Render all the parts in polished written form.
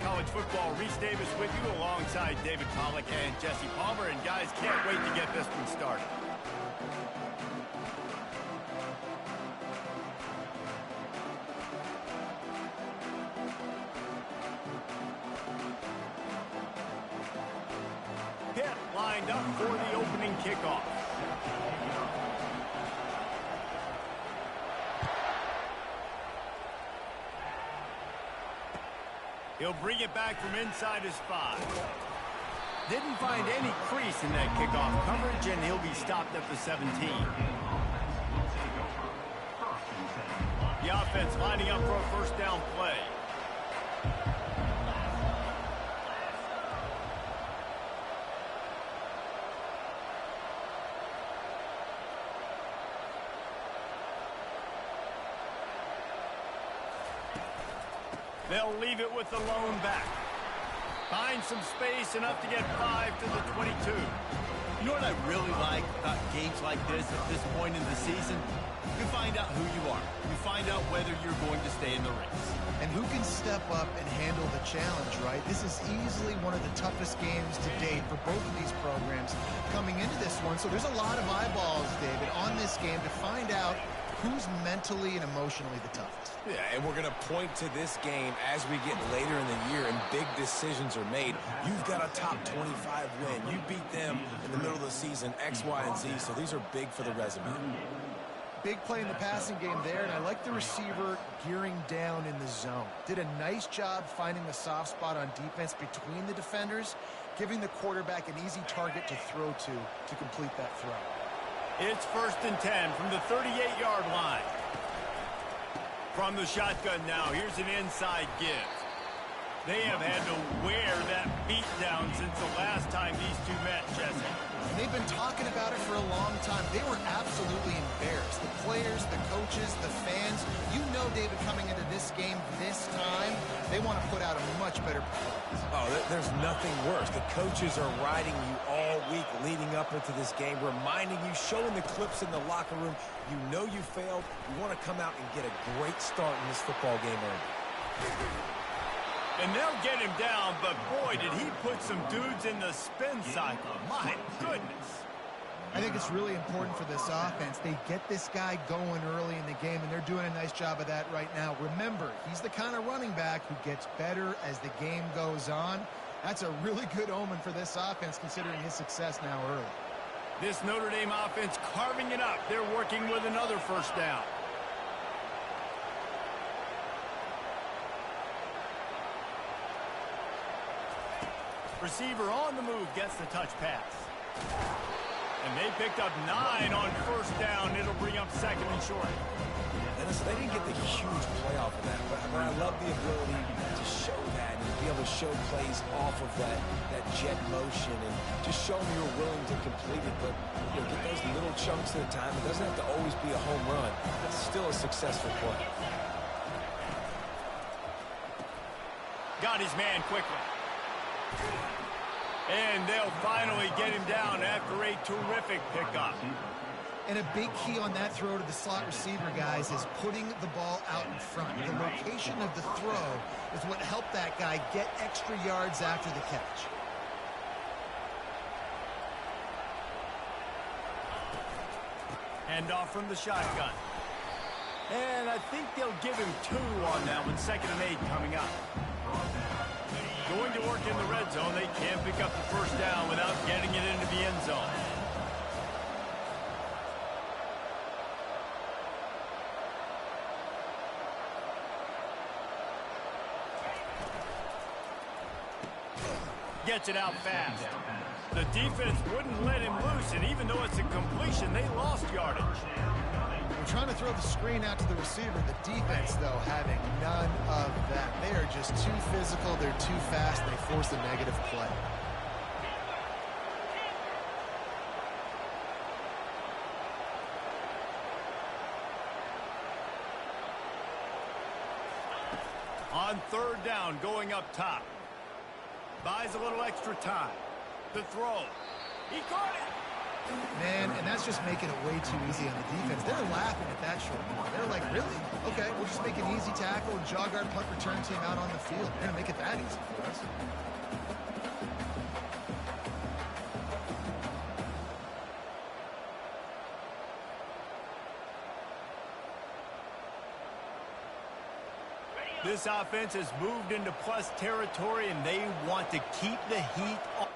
College Football. Reese Davis with you alongside David Pollack and Jesse Palmer. And guys, can't wait to get this one started. Pitt lined up for the opening kickoff. He'll bring it back from inside his 5. Didn't find any crease in that kickoff coverage, and he'll be stopped at the 17. The offense lining up for a first down play. They'll leave it with the lone back. Find some space, enough to get 5 to the 22. You know what I really like about games like this at this point in the season? You find out who you are. You find out whether you're going to stay in the race. And who can step up and handle the challenge, right? This is easily one of the toughest games to date for both of these programs coming into this one. So there's a lot of eyeballs, David, on this game to find out who's mentally and emotionally the toughest. Yeah, and we're going to point to this game as we get later in the year and big decisions are made. You've got a top 25 win. You beat them in the middle of the season, X, Y, and Z, so these are big for the resume. Big play in the passing game there, and I like the receiver gearing down in the zone. Did a nice job finding the soft spot on defense between the defenders, giving the quarterback an easy target to throw to complete that throw. It's 1st and 10 from the 38-yard line. From the shotgun now, here's an inside give. They have had to wear that beat down since the last time these two met, Jesse. And they've been talking about it for a long time. They were absolutely embarrassed. The players, the coaches, the fans. You know, David, coming into this game this time, they want to put out a much better performance. Oh, there's nothing worse. The coaches are riding you all week leading up into this game, reminding you, showing the clips in the locker room. You know you failed. You want to come out and get a great start in this football game early. And they'll get him down, but boy, did he put some dudes in the spin cycle. My goodness. I think it's really important for this offense. They get this guy going early in the game, and they're doing a nice job of that right now. Remember, he's the kind of running back who gets better as the game goes on. That's a really good omen for this offense, considering his success now early. This Notre Dame offense carving it up. They're working with another first down. Receiver on the move gets the touch pass. And they picked up 9 on first down. It'll bring up 2nd and short. And listen, they didn't get the huge play off of that, but I love the ability to show that and be able to show plays off of that jet motion and just show them you're willing to complete it. But you know, get those little chunks at a time. It doesn't have to always be a home run. It's still a successful play. Got his man quickly. And they'll finally get him down after a terrific pickup. And a big key on that throw to the slot receiver, guys, is putting the ball out in front. The location of the throw is what helped that guy get extra yards after the catch. Hand off from the shotgun. And I think they'll give him 2 on that one. 2nd and 8 coming up. Going to work in the red zone. They can't pick up the first down without getting it into the end zone. Gets it out fast. The defense wouldn't let him loose, and even though it's a completion, they lost yardage. We're trying to throw the screen out to the receiver. The defense, though, having none of that. They are just too physical. They're too fast. They force a negative play. On 3rd down, going up top. Buys a little extra time. The throw. He caught it. Man, and that's just making it way too easy on the defense. They're laughing at that short. They're like, really? Okay, we'll just make an easy tackle and jog our punt return team out on the field. They're going to make it that easy. This offense has moved into plus territory, and they want to keep the heat on.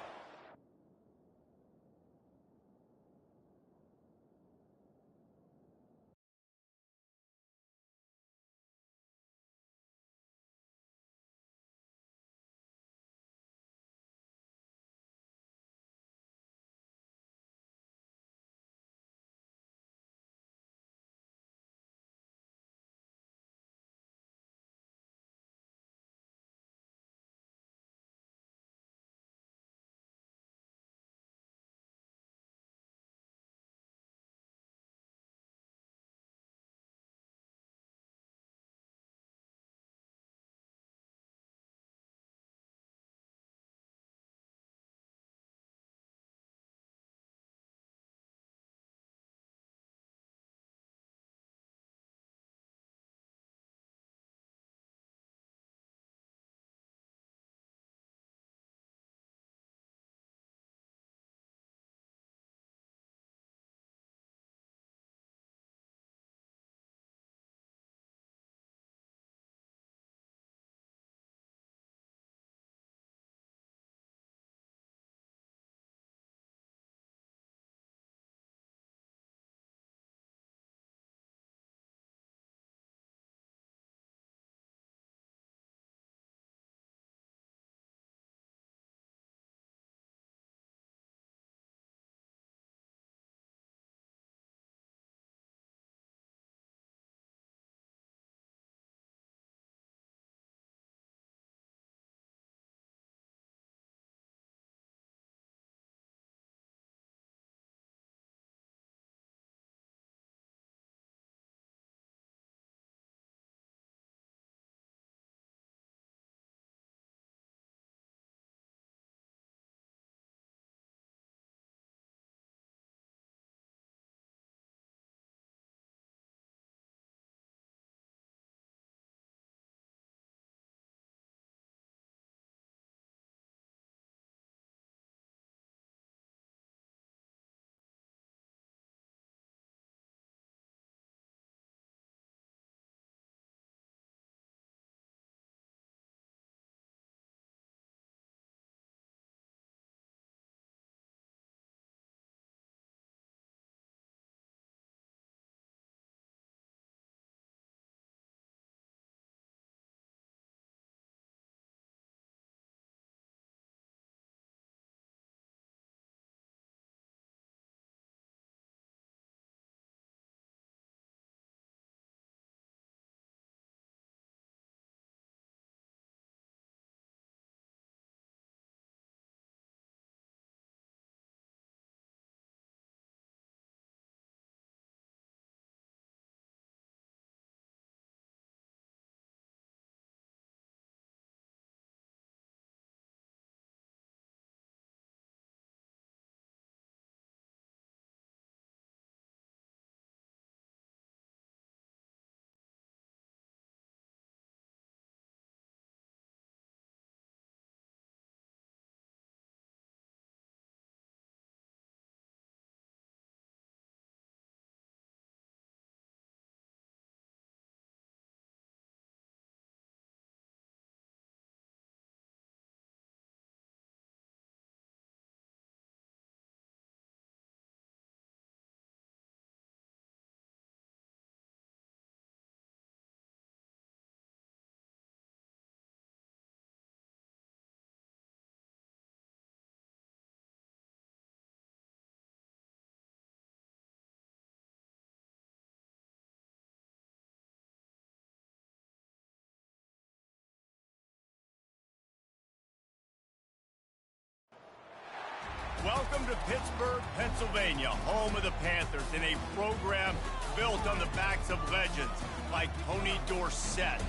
Welcome to Pittsburgh, Pennsylvania, home of the Panthers, in a program built on the backs of legends like Tony Dorsett,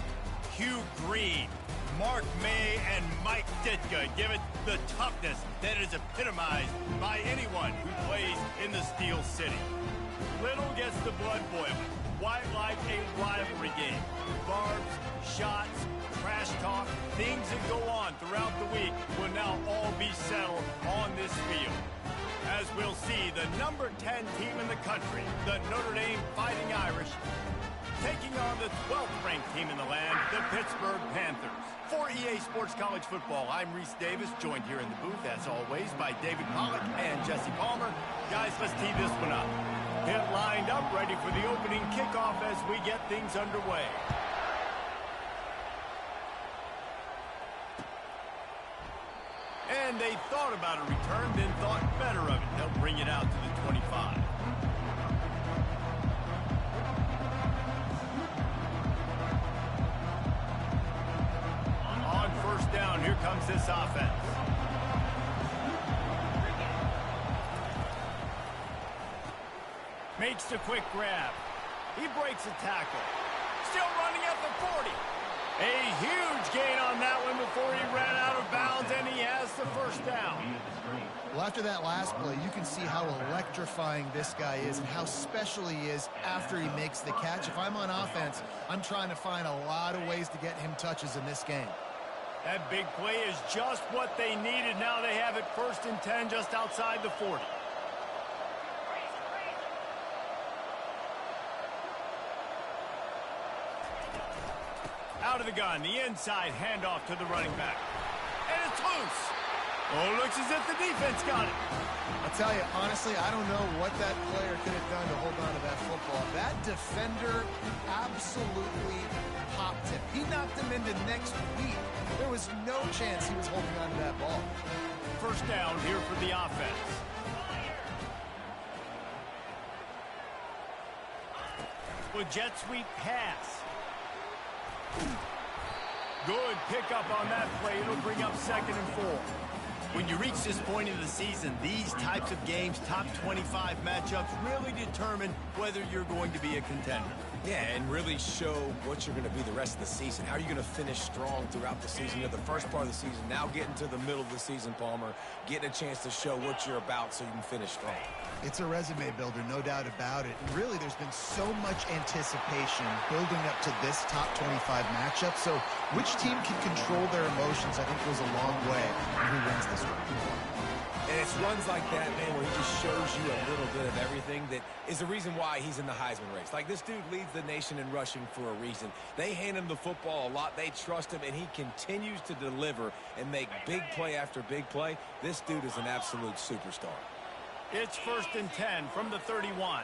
Hugh Green, Mark May, and Mike Ditka. Give it the toughness that is epitomized by anyone who plays in the Steel City. Little gets the blood boiling. Why like a rivalry game? Barbs, shots, trash talk, things that go on throughout the week will now all be settled on this field. As we'll see, the number 10 team in the country, the Notre Dame Fighting Irish, taking on the 12th ranked team in the land, the Pittsburgh Panthers. For EA Sports College Football, I'm Reese Davis, joined here in the booth, as always, by David Pollack and Jesse Palmer. Guys, let's tee this one up. Pitt lined up, ready for the opening kickoff as we get things underway. And they thought about a return, then thought better of it. They'll bring it out to the 25. On first down, here comes this offense. Makes the quick grab. He breaks a tackle. Still running at the 40. A huge gain on that one before he ran out of bounds, and he has the first down. Well, after that last play, you can see how electrifying this guy is and how special he is after he makes the catch. If I'm on offense, I'm trying to find a lot of ways to get him touches in this game. That big play is just what they needed. Now they have it 1st and 10 just outside the 40. Out of the gun, the inside handoff to the running back. And it's loose. Oh, looks as if the defense got it. I'll tell you, honestly, I don't know what that player could have done to hold on to that football. That defender absolutely popped him. He knocked him into next week. There was no chance he was holding on to that ball. First down here for the offense. With jet sweep pass. Good pickup on that play. It'll bring up 2nd and 4. When you reach this point in the season, these types of games, top 25 matchups, really determine whether you're going to be a contender. Yeah, and really show what you're going to be the rest of the season. How are you going to finish strong throughout the season? You're the first part of the season, now getting to the middle of the season, Palmer, getting a chance to show what you're about so you can finish strong. It's a resume builder, no doubt about it. And really, there's been so much anticipation building up to this top 25 matchup. So which team can control their emotions, I think, goes a long way in who wins this one. And it's runs like that, man, where he just shows you a little bit of everything that is the reason why he's in the Heisman race. Like, this dude leads the nation in rushing for a reason. They hand him the football a lot. They trust him, and he continues to deliver and make big play after big play. This dude is an absolute superstar. It's 1st and 10 from the 31.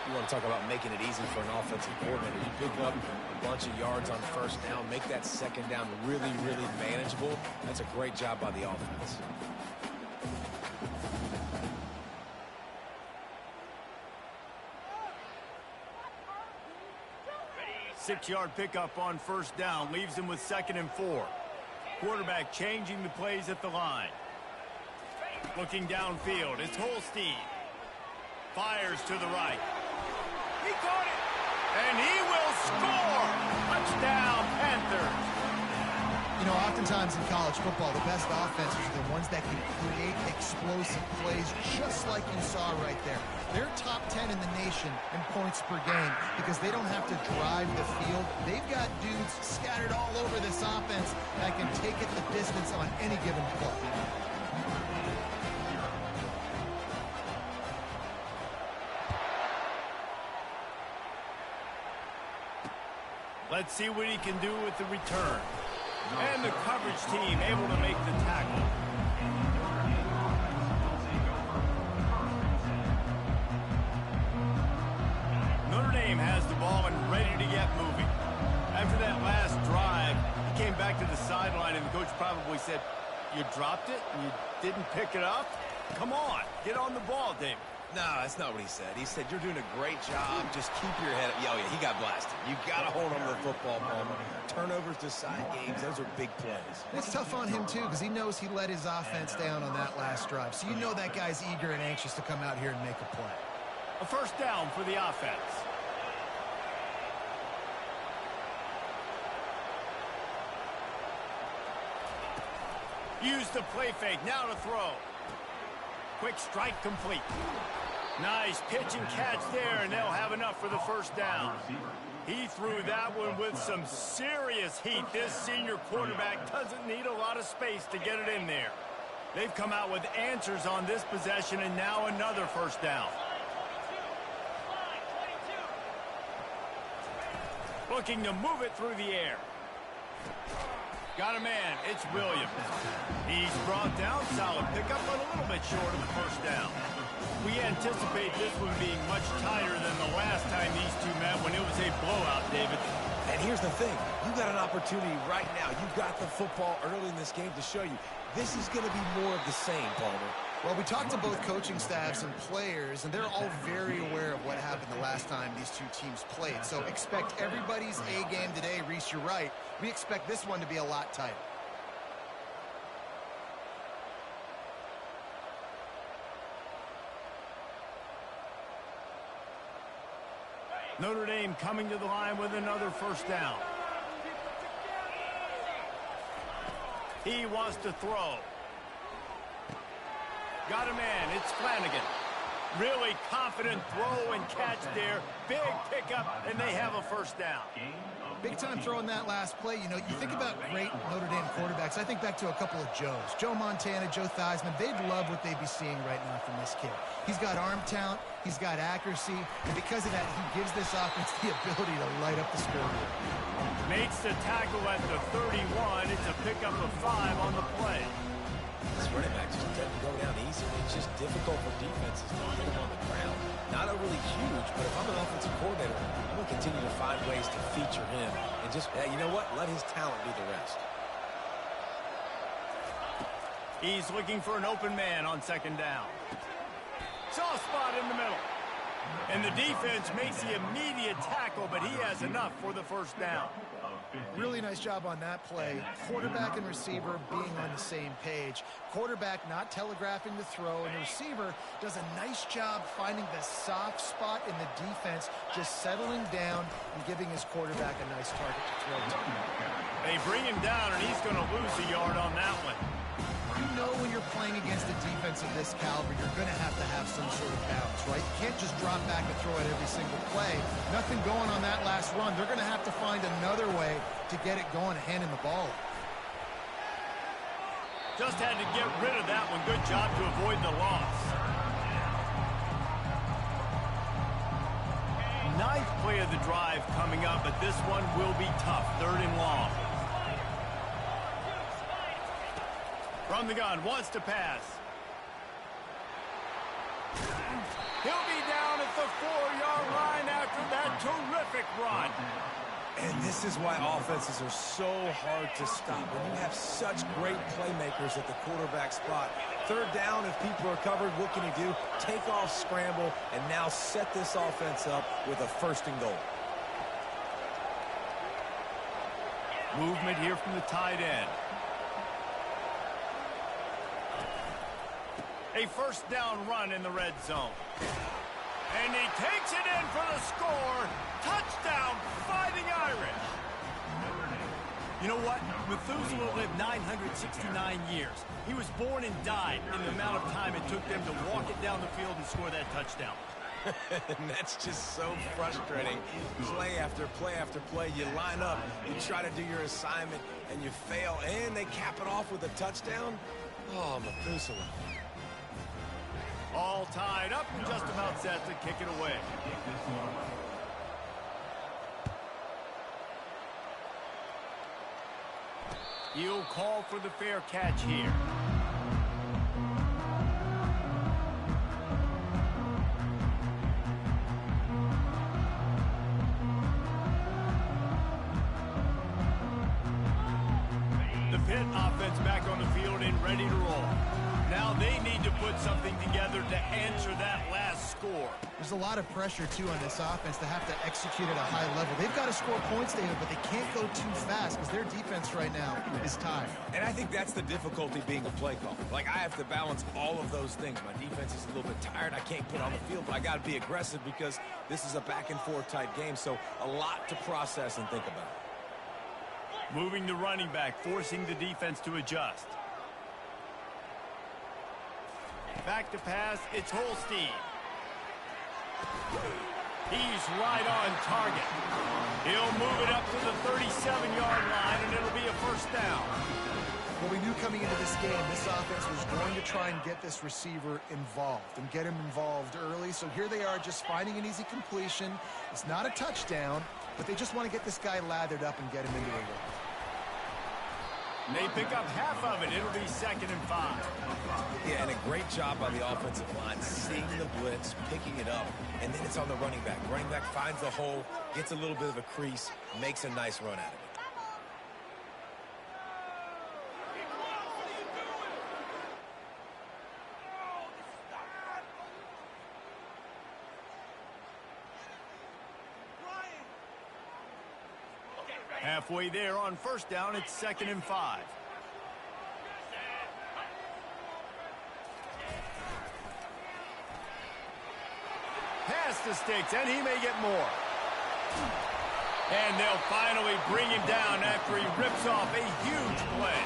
You want to talk about making it easy for an offensive coordinator. You pick up a bunch of yards on 1st down, make that 2nd down really, really manageable. That's a great job by the offense. Six-yard pickup on 1st down leaves him with 2nd and 4. Quarterback changing the plays at the line. Looking downfield, it's Holstein. Fires to the right. He caught it, and he will score! Touchdown, Panthers! You know, oftentimes in college football, the best offenses are the ones that can create explosive plays, just like you saw right there. They're top 10 in the nation in points per game because they don't have to drive the field. They've got dudes scattered all over this offense that can take it the distance on any given play. Let's see what he can do with the return. And the coverage team able to make the tackle. Notre Dame has the ball and ready to get moving. After that last drive, he came back to the sideline and the coach probably said, "You dropped it and you didn't pick it up? Come on, get on the ball, David." No, that's not what he said. He said, you're doing a great job. Just keep your head up. Oh, yeah, he got blasted. You got to hold on to the football, Palmer. Turnovers decide games. Those are big plays. It's tough on him, too, because he knows he let his offense down on that last drive. So you know that guy's eager and anxious to come out here and make a play. A 1st down for the offense. Use the play fake. Now to throw. Quick strike complete. Nice pitch and catch there, and they'll have enough for the 1st down. He threw that one with some serious heat. This senior quarterback doesn't need a lot of space to get it in there. They've come out with answers on this possession, and now another first down. Looking to move it through the air. Got a man. It's Williams. He's brought down. Solid pickup, but a little bit short of the first down. We anticipate this one being much tighter than the last time these two met when it was a blowout, David. And here's the thing. You got an opportunity right now. You got the football early in this game to show you. This is going to be more of the same, Palmer. Well, we talked to both coaching staffs and players, and they're all very aware of what happened the last time these two teams played. So expect everybody's A game today. Reese, you're right. We expect this one to be a lot tighter. Notre Dame coming to the line with another first down. He wants to throw. Got a man. It's Flanagan. Really confident throw and catch there. Big pickup, and they have a first down. Big time throw in that last play. You know, you think about great Notre Dame quarterbacks. I think back to a couple of Joes. Joe Montana, Joe Theismann. They'd love what they'd be seeing right now from this kid. He's got arm talent. He's got accuracy. And because of that, he gives this offense the ability to light up the scoreboard. Makes the tackle at the 31. It's a pickup of 5 on the play. This running back just doesn't go down easy. It's just difficult for defenses to get him on the ground. Not overly huge, but if I'm an offensive coordinator, I'm going to continue to find ways to feature him. And just, you know what? Let his talent do the rest. He's looking for an open man on second down. Soft spot in the middle. And the defense makes the immediate tackle, but he has enough for the first down. Really nice job on that play. Quarterback and receiver being on the same page. Quarterback not telegraphing the throw, and the receiver does a nice job finding the soft spot in the defense, just settling down and giving his quarterback a nice target to throw to. They bring him down, and he's going to lose a yard on that one. You know when you're playing against a defense of this caliber, you're going to have some sort of balance, right? You can't just drop back and throw it every single play. Nothing going on that last run. They're going to have to find another way to get it going, handing the ball. Just had to get rid of that one. Good job to avoid the loss. Ninth play of the drive coming up, but this one will be tough. 3rd and long. From the gun, wants to pass. He'll be down at the 4-yard line after that terrific run. And this is why offenses are so hard to stop. When you have such great playmakers at the quarterback spot. 3rd down, if people are covered, what can he do? Take off, scramble, and now set this offense up with a 1st and goal. Movement here from the tight end. A first down run in the red zone. And he takes it in for the score. Touchdown, Fighting Irish. You know what? Methuselah lived 969 years. He was born and died in the amount of time it took them to walk it down the field and score that touchdown. And that's just so frustrating. Play after play after play. You line up, you try to do your assignment, and you fail, and they cap it off with a touchdown. Oh, Methuselah. All tied up and just about set to kick it away. He'll call for the fair catch here. The PITT offense back on the field and ready to roll. Now they need to put something together to answer that last score. There's a lot of pressure, too, on this offense to have to execute at a high level. They've got to score points, David, but they can't go too fast because their defense right now is tired. And I think that's the difficulty being a play caller. Like, I have to balance all of those things. My defense is a little bit tired. I can't put on the field, but I got to be aggressive because this is a back-and-forth type game, so a lot to process and think about. Moving the running back, forcing the defense to adjust. Back to pass, it's Holstein. He's right on target. He'll move it up to the 37-yard line, and it'll be a first down. Well, we knew coming into this game, this offense was going to try and get this receiver involved and get him involved early. So here they are just finding an easy completion. It's not a touchdown, but they just want to get this guy lathered up and get him into a rhythm. They pick up half of it. It'll be 2nd and 5. Yeah, and a great job by the offensive line, seeing the blitz, picking it up, and then it's on the running back. Running back finds the hole, gets a little bit of a crease, makes a nice run out of it. Halfway there on 1st down, it's 2nd and 5. Pass the sticks, and he may get more. And they'll finally bring him down after he rips off a huge play.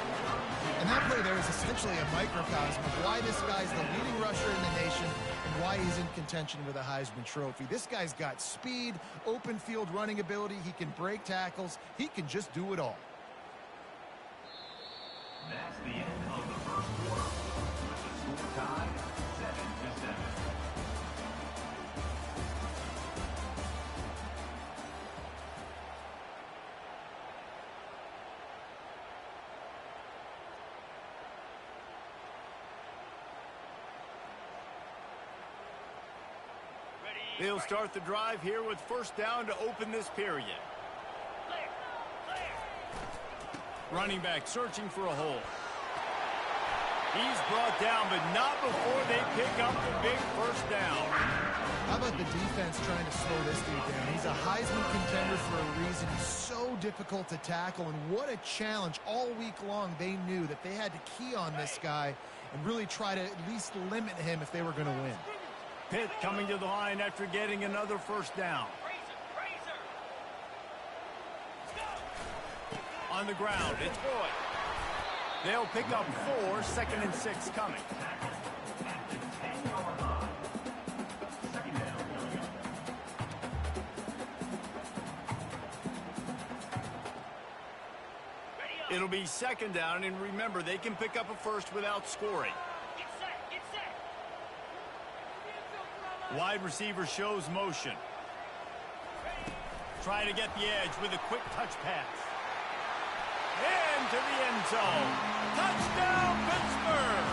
And that play there is essentially a microcosm of why this guy's the leading rusher in the nation and why he's in contention with a Heisman Trophy. This guy's got speed, open field running ability. He can break tackles. He can just do it all. That's the end of the first quarter. The score tied 7-7. They'll start the drive here with 1st down to open this period. Running back searching for a hole. He's brought down, but not before they pick up the big 1st down. How about the defense trying to slow this dude down? He's a Heisman contender for a reason. He's so difficult to tackle, and what a challenge all week long. They knew that they had to key on this guy and really try to at least limit him if they were going to win. Pitt coming to the line after getting another 1st down. On the ground, it's Boyd. They'll pick up 4, 2nd and 6 coming. It'll be 2nd down, and remember, they can pick up a 1st without scoring. Wide receiver shows motion. Trying to get the edge with a quick touch pass. Into the end zone. Touchdown, Pittsburgh!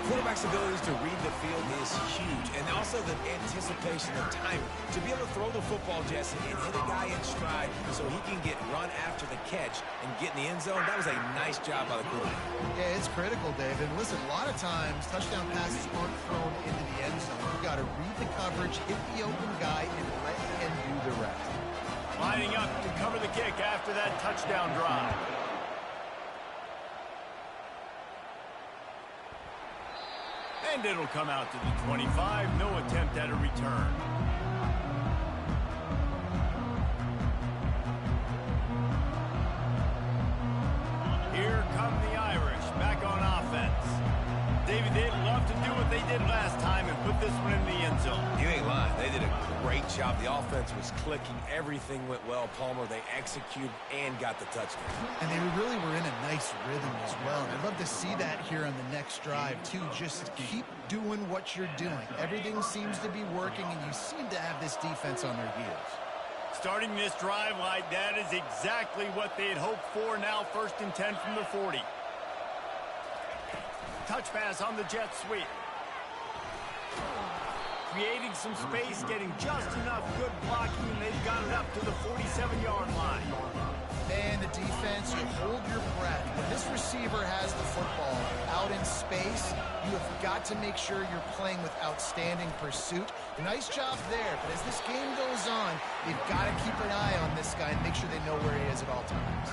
Quarterback's abilities to read the field is huge, and also the anticipation and timing. To be able to throw the football, Jesse, and hit a guy in stride so he can get run after the catch and get in the end zone, that was a nice job by the quarterback. Yeah, it's critical, David. Listen, a lot of times touchdown passes aren't thrown into the end zone. You've got to read the coverage, hit the open guy, and let him do the rest. Lining up to cover the kick after that touchdown drive. And it'll come out to the 25. No attempt at a return. Here come the Irish back on offense. David, they'd love to do what they did last time and put this one in the end zone. You ain't lying. They did a great job. The offense was clicking. Everything went well. Palmer, they executed and got the touchdown. And they really were in a nice rhythm as well. And I'd love to see that here on the next drive, too. Just keep doing what you're doing. Everything seems to be working, and you seem to have this defense on their heels. Starting this drive like that is exactly what they had hoped for. Now 1st and 10 from the 40. Touch pass on the jet sweep. Creating some space, getting just enough good blocking, and they've got it up to the 47-yard line. Man, the defense, you hold your breath. When this receiver has the football out in space, you have got to make sure you're playing with outstanding pursuit. Nice job there, but as this game goes on, they've got to keep an eye on this guy and make sure they know where he is at all times.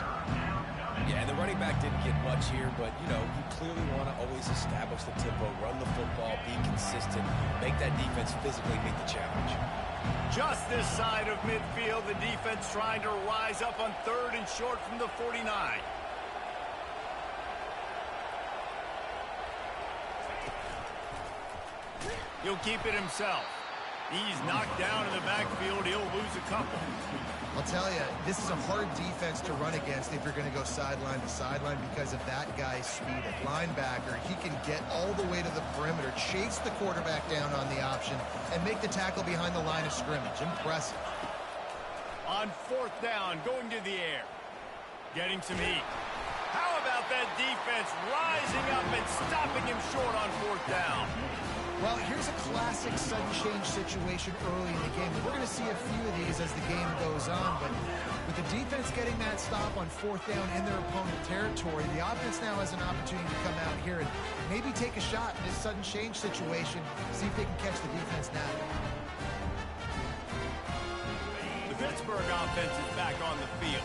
Yeah, and the running back didn't get much here, but, you know, you clearly want to always establish the tempo, run the football, be consistent, make that defense physically meet the challenge. Just this side of midfield, the defense trying to rise up on 3rd and short from the 49. He'll keep it himself. He's knocked down in the backfield. He'll lose a couple. I'll tell you, this is a hard defense to run against if you're going to go sideline to sideline because of that guy's speed. At linebacker, he can get all the way to the perimeter, chase the quarterback down on the option, and make the tackle behind the line of scrimmage. Impressive. On 4th down, going to the air. Getting some heat. How about that defense rising up and stopping him short on 4th down? Well, here's a classic sudden change situation early in the game. We're going to see a few of these as the game goes on, but with the defense getting that stop on 4th down in their opponent territory, the offense now has an opportunity to come out here and maybe take a shot in this sudden change situation, see if they can catch the defense now. The Pittsburgh offense is back on the field.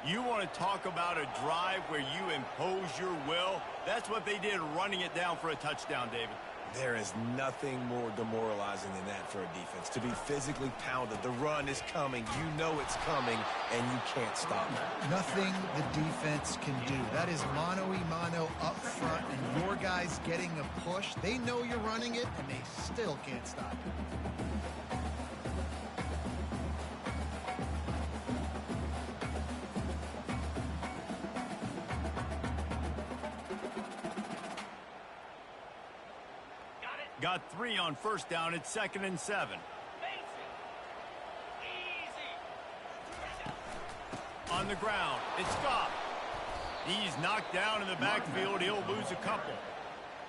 You want to talk about a drive where you impose your will? That's what they did, running it down for a touchdown, David. There is nothing more demoralizing than that for a defense. To be physically pounded, the run is coming, you know it's coming, and you can't stop it. Nothing the defense can do. That is mano-a-mano up front, and your guys getting a push. They know you're running it, and they still can't stop it. Got 3 on 1st down. It's 2nd and 7. On the ground, it's Scott. He's knocked down in the backfield. He'll lose a couple.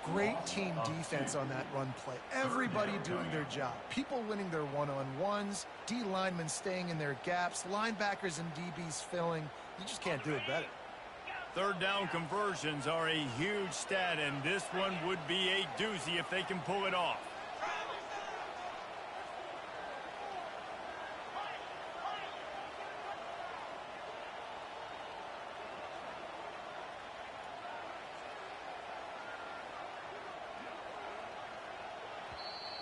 Great team defense on that run play. Everybody doing their job. People winning their one-on-ones, D linemen staying in their gaps, linebackers and DBs filling. You just can't do it better. 3rd down conversions are a huge stat, and this one would be a doozy if they can pull it off.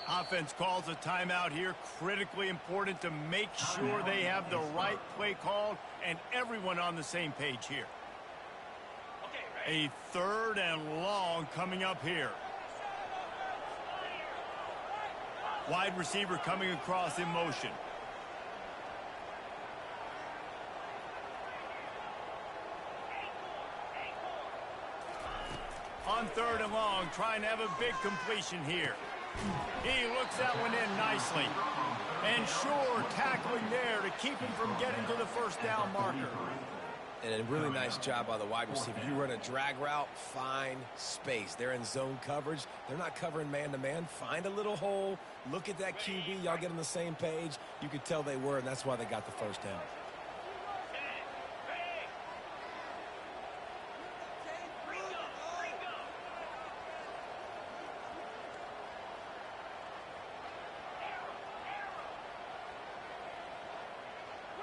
Offense calls a timeout here. Critically important to make sure they have the right play called and everyone on the same page here. A 3rd and long coming up here. Wide receiver coming across in motion. On 3rd and long, trying to have a big completion here. He looks that one in nicely. And sure, tackling there to keep him from getting to the 1st down marker. And a really nice job by the wide receiver. You run a drag route, find space. They're in zone coverage. They're not covering man-to-man. Find a little hole. Look at that QB. Y'all get on the same page. You could tell they were, and that's why they got the 1st down.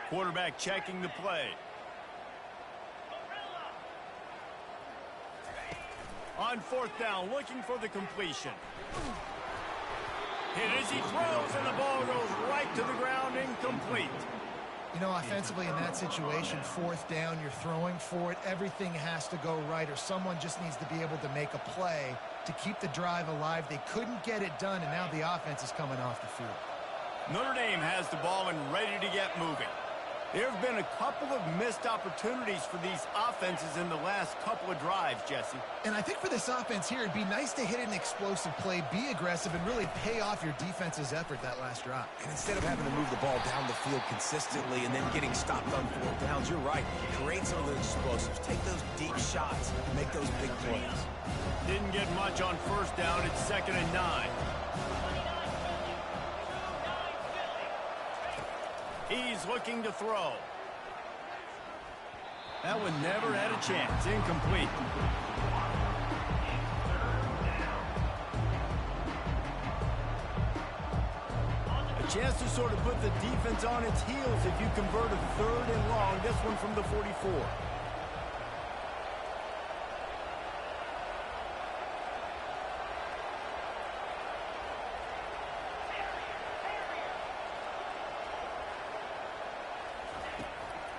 Quarterback checking the play. On 4th down, looking for the completion. Hit as he throws, and the ball goes right to the ground, incomplete. You know, offensively in that situation, 4th down, you're throwing for it. Everything has to go right, or someone just needs to be able to make a play to keep the drive alive. They couldn't get it done, and now the offense is coming off the field. Notre Dame has the ball and ready to get moving. There have been a couple of missed opportunities for these offenses in the last couple of drives, Jesse. And I think for this offense here, it'd be nice to hit an explosive play, be aggressive, and really pay off your defense's effort that last drive. And instead of having to move the ball down the field consistently and then getting stopped on 4th downs, you're right. Create some of the explosives. Take those deep shots. Make those big plays. Didn't get much on 1st down. It's 2nd and 9. He's looking to throw. That one never had a chance. Incomplete. A chance to sort of put the defense on its heels if you convert a 3rd and long. This one from the 44.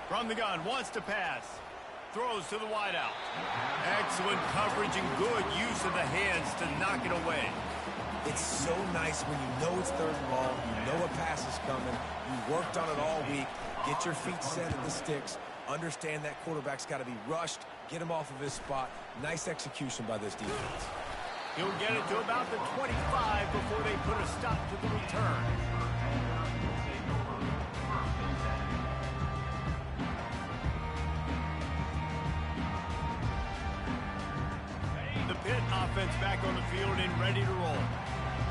From the gun, wants to pass. Throws to the wideout. Excellent coverage and good use of the hands to knock it away. It's so nice when you know it's 3rd and long, you know a pass is coming, you worked on it all week, Get your feet set at the sticks. Understand that quarterback's got to be rushed. Get him off of his spot. Nice execution by this defense. He'll get it to about the 25 before they put a stop to the return. The Pitt offense back on the field and ready to roll.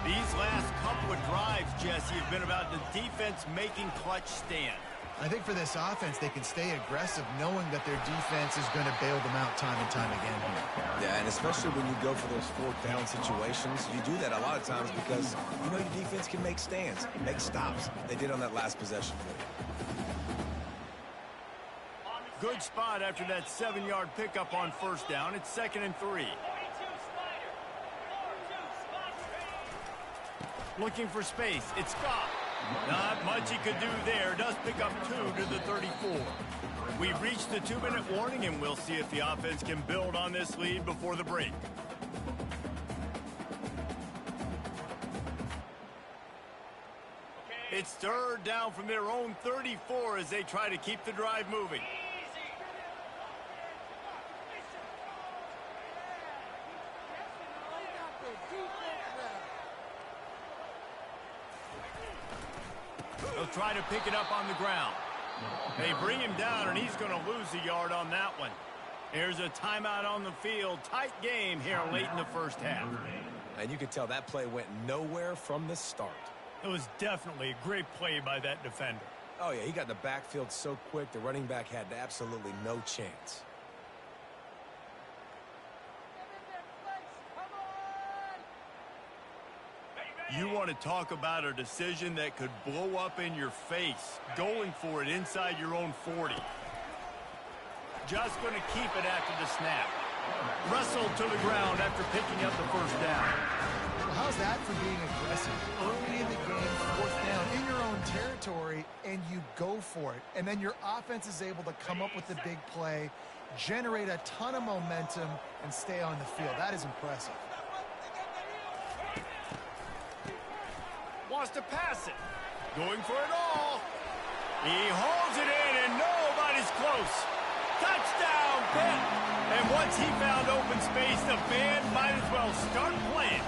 These last couple of drives, Jesse, have been about the defense making clutch stand. I think for this offense, they can stay aggressive knowing that their defense is going to bail them out time and time again here. Yeah, and especially when you go for those fourth down situations, you do that a lot of times because you know your defense can make stands, make stops. They did on that last possession. Good spot after that 7-yard pickup on first down. It's 2nd and 3. Looking for space. It's Scott. Not much he could do there. Does pick up 2 to the 34. We've reached the 2-minute warning, and we'll see if the offense can build on this lead before the break. It's 3rd down from their own 34 as they try to keep the drive moving. They'll try to pick it up on the ground. They bring him down, and he's going to lose a yard on that one. Here's a timeout on the field. Tight game here late in the first half. And you could tell that play went nowhere from the start. It was definitely a great play by that defender. Oh, yeah, he got in the backfield so quick, the running back had absolutely no chance. You want to talk about a decision that could blow up in your face, going for it inside your own 40. Just going to keep it after the snap. Wrestled to the ground after picking up the first down. Well, how's that for being aggressive? Early in the game, 4th down, in your own territory, and you go for it. And then your offense is able to come up with the big play, generate a ton of momentum, and stay on the field. That is impressive. Wants to pass it. Going for it all. He holds it in, and nobody's close. Touchdown, Pitt. And once he found open space, the band might as well start playing.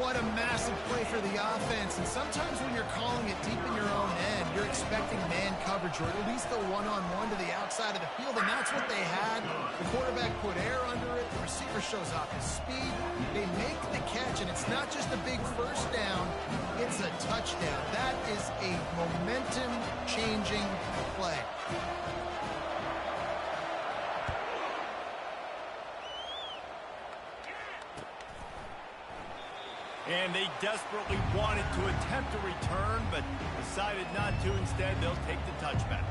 What a massive play for the offense. And sometimes when you're calling it deep in your own end, you're expecting man coverage or at least the one-on-one to the outside of the field, and that's what they had. The quarterback put air under it. The receiver shows off his speed. They make the catch, and it's not just a big first down. It's a touchdown. That is a momentum-changing play. And they desperately wanted to attempt a return, but decided not to. Instead, they'll take the touchback.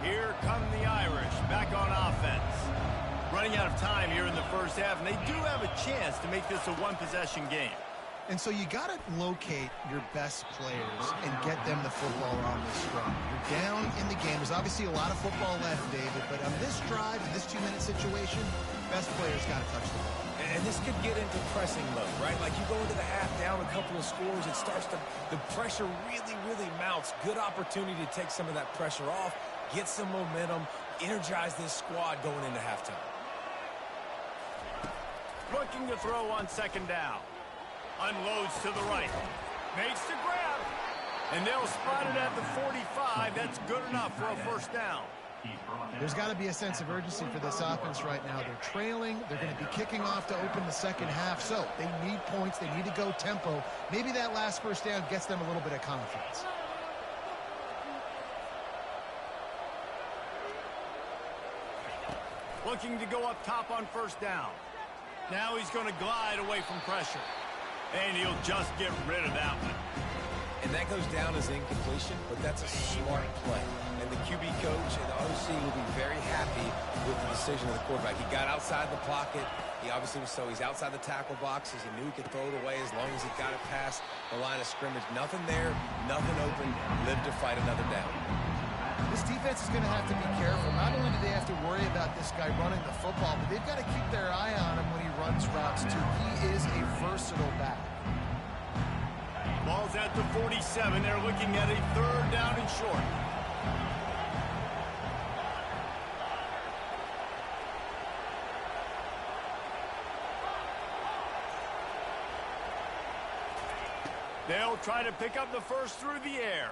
Here come the Irish, back on offense. Running out of time here in the first half, and they do have a chance to make this a one-possession game. And so you got to locate your best players and get them the football on this drive. You're down in the game. There's obviously a lot of football left, David, but on this drive, in this 2-minute situation, best players got to touch the ball. And this could get into pressing mode, right? Like you go into the half down a couple of scores, it starts to, the pressure really mounts. Good opportunity to take some of that pressure off, get some momentum, energize this squad going into halftime. Looking to throw on 2nd down. Unloads to the right. Makes the grab. And they'll spot it at the 45. That's good enough for a first down. There's got to be a sense of urgency for this offense right now. They're trailing. They're going to be kicking off to open the second half. So they need points. They need to go tempo. Maybe that last first down gets them a little bit of confidence. Looking to go up top on first down. Now he's going to glide away from pressure. And he'll just get rid of that one. And that goes down as incompletion, but that's a smart play. And the QB coach and the OC will be very happy with the decision of the quarterback. He got outside the pocket. He obviously was he's outside the tackle boxes. He knew he could throw it away as long as he got it past the line of scrimmage. Nothing there, nothing open. Live to fight another down. This defense is going to have to be careful. Not only do they have to worry about this guy running the football, but they've got to keep their eye on him when he runs routes too. He is a versatile back. at the 47. They're looking at a 3rd down and short. They'll try to pick up the first through the air.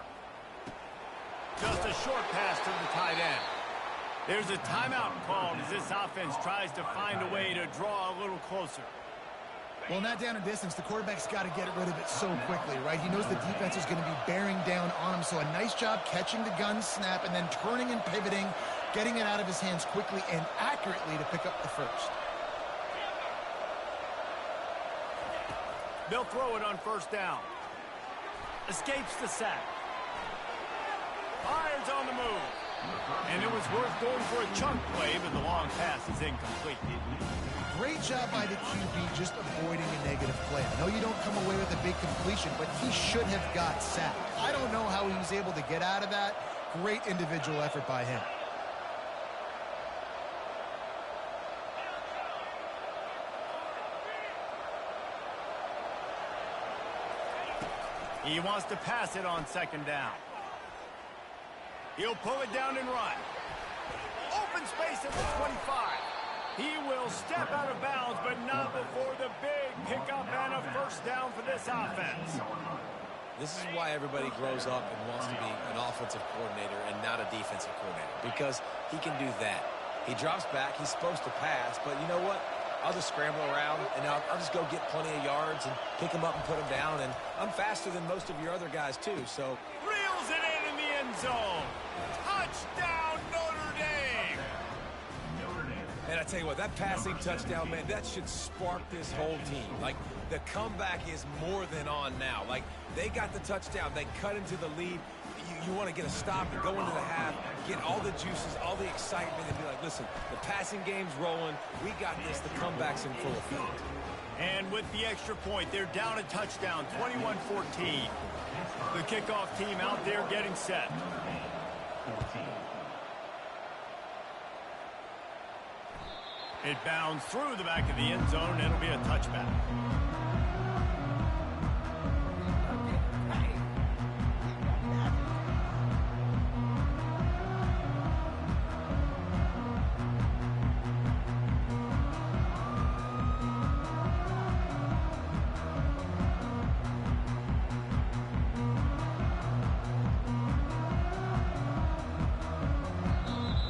Just a short pass to the tight end. There's a timeout called as this offense tries to find a way to draw a little closer. Well, not down in distance. The quarterback's got to get rid of it so quickly, right? He knows the defense is going to be bearing down on him, so a nice job catching the gun snap and then turning and pivoting, getting it out of his hands quickly and accurately to pick up the first. They'll throw it on 1st down. Escapes the sack. Fires on the move. And it was worth going for a chunk play, but the long pass is incomplete. Great job by the QB just avoiding a negative play. I know you don't come away with a big completion, but he should have got sacked. I don't know how he was able to get out of that. Great individual effort by him. He wants to pass it on 2nd down. He'll pull it down and run. Open space at the 25. He will step out of bounds, but not before the big pickup and a 1st down for this offense. This is why everybody grows up and wants to be an offensive coordinator and not a defensive coordinator, because he can do that. He drops back. He's supposed to pass, but you know what? I'll just scramble around, and I'll just go get plenty of yards and pick them up and put them down, and I'm faster than most of your other guys, too, so. Reels it in the end zone. Touchdown, Notre Dame. And I tell you what, that passing touchdown, man, that should spark this whole team. Like, the comeback is more than on now. Like, they got the touchdown. They cut into the lead. You want to get a stop and go into the half, get all the juices, all the excitement, and be like, listen, the passing game's rolling. We got this. The comeback's in full effect. And with the extra point, they're down a touchdown, 21-14. The kickoff team out there getting set. It bounds through the back of the end zone. It'll be a touchback.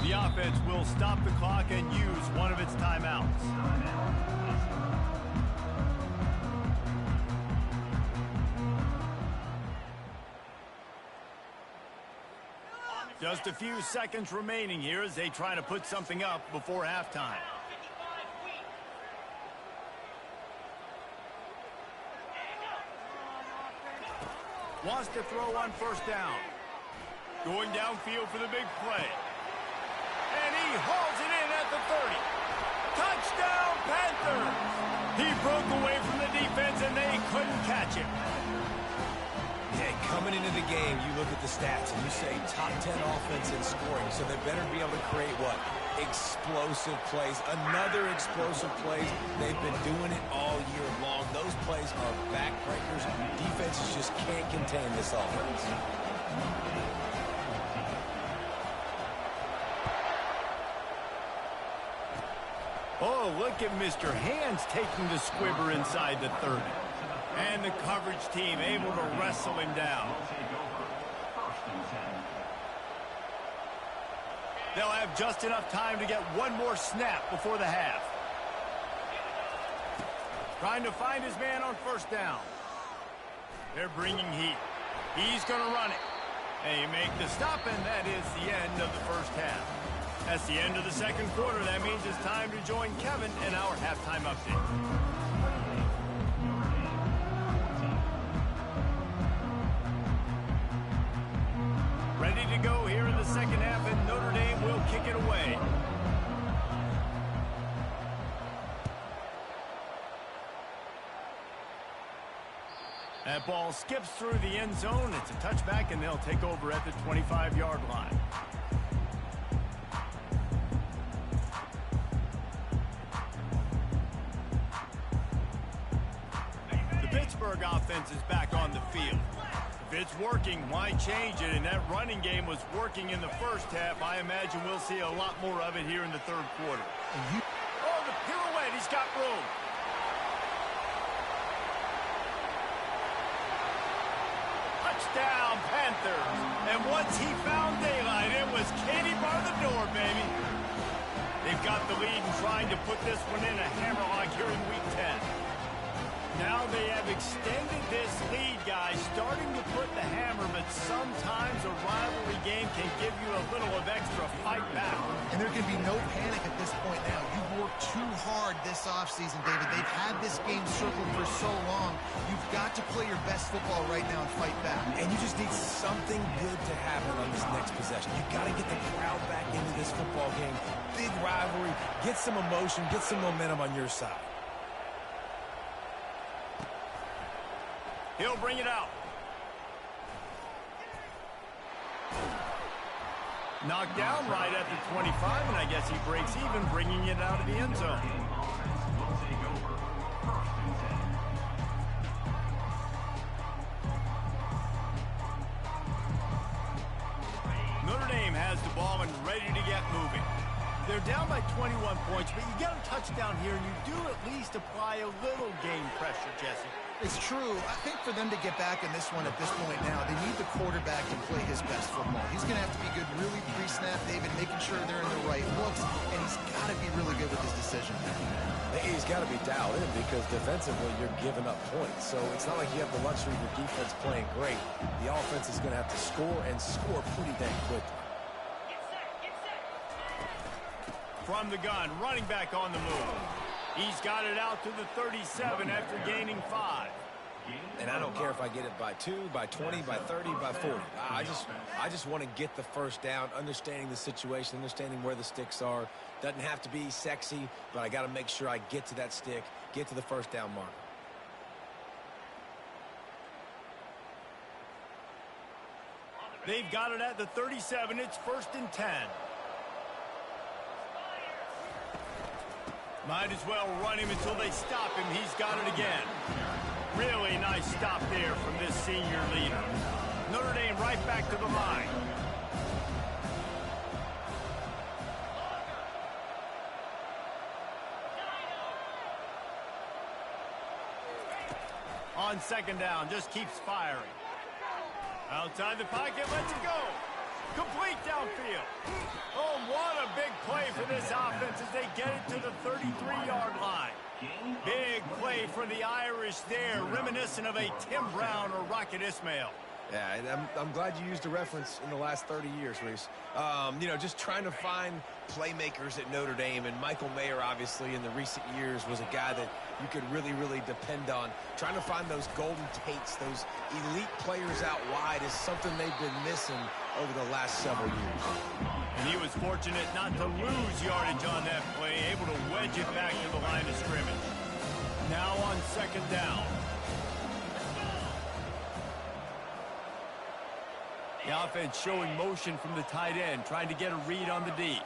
The offense will stop the clock and use one of its timeouts. Just a few seconds remaining here as they try to put something up before halftime. Wants to throw on 1st down. Going downfield for the big play. And he hauls it in at the 30. Touchdown, Panthers! He broke away from the defense, and they couldn't catch him. Hey, coming into the game, you look at the stats, and you say top 10 offense in scoring, so they better be able to create what? Explosive plays. Another explosive plays. They've been doing it all year long. Those plays are backbreakers. Defenses just can't contain this offense. Oh, look at Mr. Hands taking the squibber inside the 30. And the coverage team able to wrestle him down. They'll have just enough time to get one more snap before the half. Trying to find his man on 1st down. They're bringing heat. He's going to run it. They make the stop, and that is the end of the 1st half. That's the end of the 2nd quarter. That means it's time to join Kevin in our halftime update. Ready to go here in the 2nd half, and Notre Dame will kick it away. That ball skips through the end zone. It's a touchback, and they'll take over at the 25-yard line. The Pittsburgh offense offense is back on the field. If it's working, why change it? And that running game was working in the first half. I imagine we'll see a lot more of it here in the third quarter. Oh, the pirouette. He's got room. Touchdown, Panthers. And once he found daylight, it was Katie bar the door, baby. They've got the lead and trying to put this one in a hammerlock here in Week 10. Now they have extended this lead, guys, starting to put the hammer, but sometimes a rivalry game can give you a little of extra fight back. And there can be no panic at this point now. You've worked too hard this offseason, David. They've had this game circled for so long. You've got to play your best football right now and fight back. And you just need something good to happen on this next possession. You got to get the crowd back into this football game. Big rivalry. Get some emotion. Get some momentum on your side. He'll bring it out. Knocked down right at the 25, and I guess he breaks even, bringing it out of the end zone. Notre Dame has the ball and ready to get moving. They're down by 21 points, but you get a touchdown here, and you do at least apply a little game pressure, Jesse. It's true. I think for them to get back in this one at this point now, they need the quarterback to play his best football. He's going to have to be good really pre-snap, David, making sure they're in the right looks, and he's got to be really good with his decision. He's got to be dialed in because defensively you're giving up points. So it's not like you have the luxury of your defense playing great. The offense is going to have to score and score pretty dang quickly. From the gun, running back on the move. He's got it out to the 37 after gaining 5. And I don't care if I get it by 2, by 20, by 30, by 40. I just want to get the first down, understanding the situation, understanding where the sticks are. Doesn't have to be sexy, but I got to make sure I get to that stick, get to the first down marker. They've got it at the 37. It's 1st and 10. Might as well run him until they stop him. He's got it again. Really nice stop there from this senior leader. Notre Dame right back to the line. On 2nd down, just keeps firing. Outside the pocket, lets it go. Complete downfield. Oh, what a big play for this offense as they get it to the 33-yard line. Big play for the Irish there, reminiscent of a Tim Brown or Rocket Ismail. Yeah, and I'm glad you used a reference in the last 30 years, Reese. You know, just trying to find playmakers at Notre Dame, and Michael Mayer, obviously, in the recent years was a guy that you could really, really depend on. Trying to find those golden Tates, those elite players out wide is something they've been missing over the last several years. And he was fortunate not to lose yardage on that play, able to wedge it back to the line of scrimmage. Now on 2nd down. The offense showing motion from the tight end, trying to get a read on the D.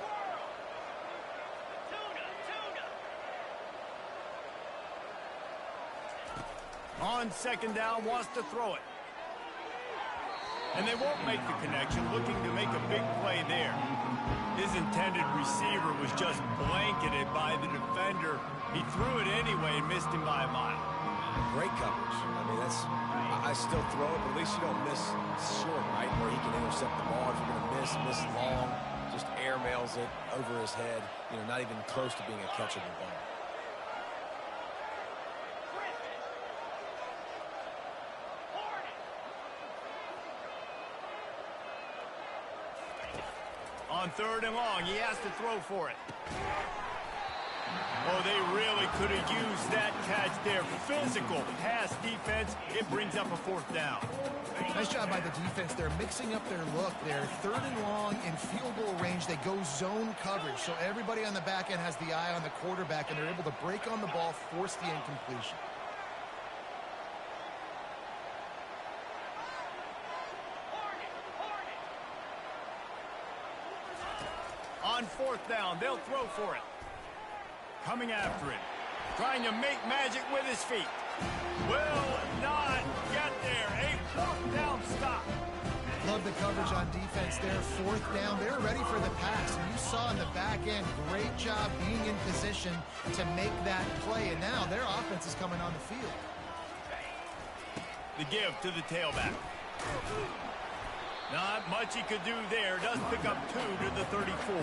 On 2nd down, wants to throw it. And they won't make the connection, looking to make a big play there. His intended receiver was just blanketed by the defender. He threw it anyway and missed him by a mile. Great coverage. I mean, I still throw it, but at least you don't miss short, right? Where he can intercept the ball. If you're going to miss long, just airmails it over his head. You know, not even close to being a catchable ball. On 3rd and long, he has to throw for it. Oh, they really could have used that catch there. Physical pass defense. It brings up a 4th down. Nice job by the defense. They're mixing up their look. They're 3rd and long in field goal range. They go zone coverage. So everybody on the back end has the eye on the quarterback, and they're able to break on the ball, force the incompletion. On 4th down, they'll throw for it. Coming after it. Trying to make magic with his feet. Will not coverage on defense there. Fourth down. They're ready for the pass. And you saw in the back end, great job being in position to make that play. And now their offense is coming on the field. The give to the tailback. Not much he could do there. Does pick up 2 to the 34.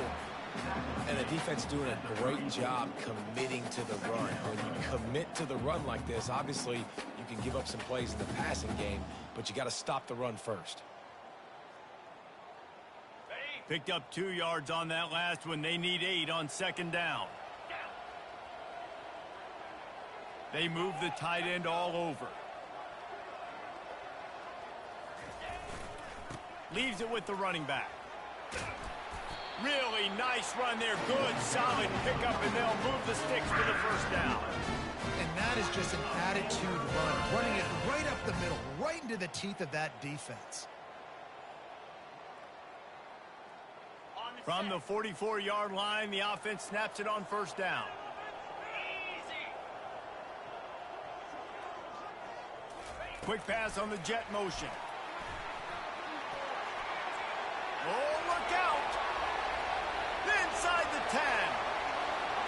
And the defense doing a great job committing to the run. When you commit to the run like this, obviously you can give up some plays in the passing game, but you got to stop the run first. Picked up 2 yards on that last one. They need 8 on second down. They move the tight end all over. Leaves it with the running back. Really nice run there. Good, solid pickup, and they'll move the sticks for the first down. And that is just an attitude run. Running it right up the middle, right into the teeth of that defense. From the 44-yard line, the offense snaps it on first down. Quick pass on the jet motion. Oh, look out! Inside the 10.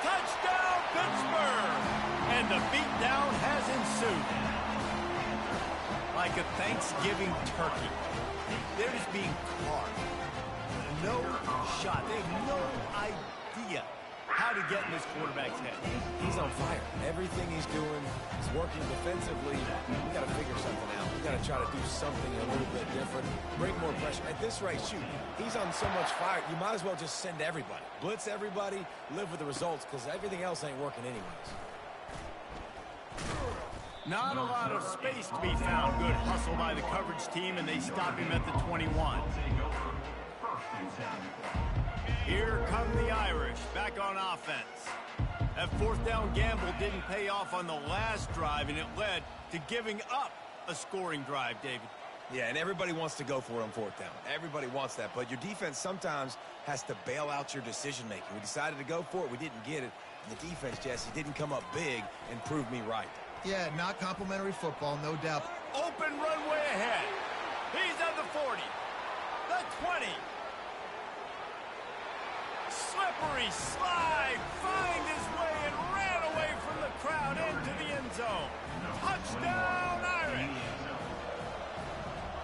Touchdown, Pittsburgh! And the beatdown has ensued. Like a Thanksgiving turkey. They're just being carved. No shot. They have no idea how to get in this quarterback's head. He's on fire. Everything he's doing is working defensively. We got to figure something out. We got to try to do something a little bit different. Bring more pressure. At this rate, shoot, he's on so much fire, you might as well just send everybody. Blitz everybody, live with the results, because everything else ain't working anyways. Not a lot of space to be found. Good hustle by the coverage team, and they stop him at the 21. Here come the Irish, back on offense. That fourth down gamble didn't pay off on the last drive, and it led to giving up a scoring drive, David. Yeah, and everybody wants to go for it on fourth down. Everybody wants that, but your defense sometimes has to bail out your decision-making. We decided to go for it. We didn't get it. And the defense, Jesse, didn't come up big and prove me right. Yeah, not complimentary football, no doubt. Open runway ahead. He's at the 40, the 20. Slippery slide, find his way and ran away from the crowd into the end zone. Touchdown, Irish.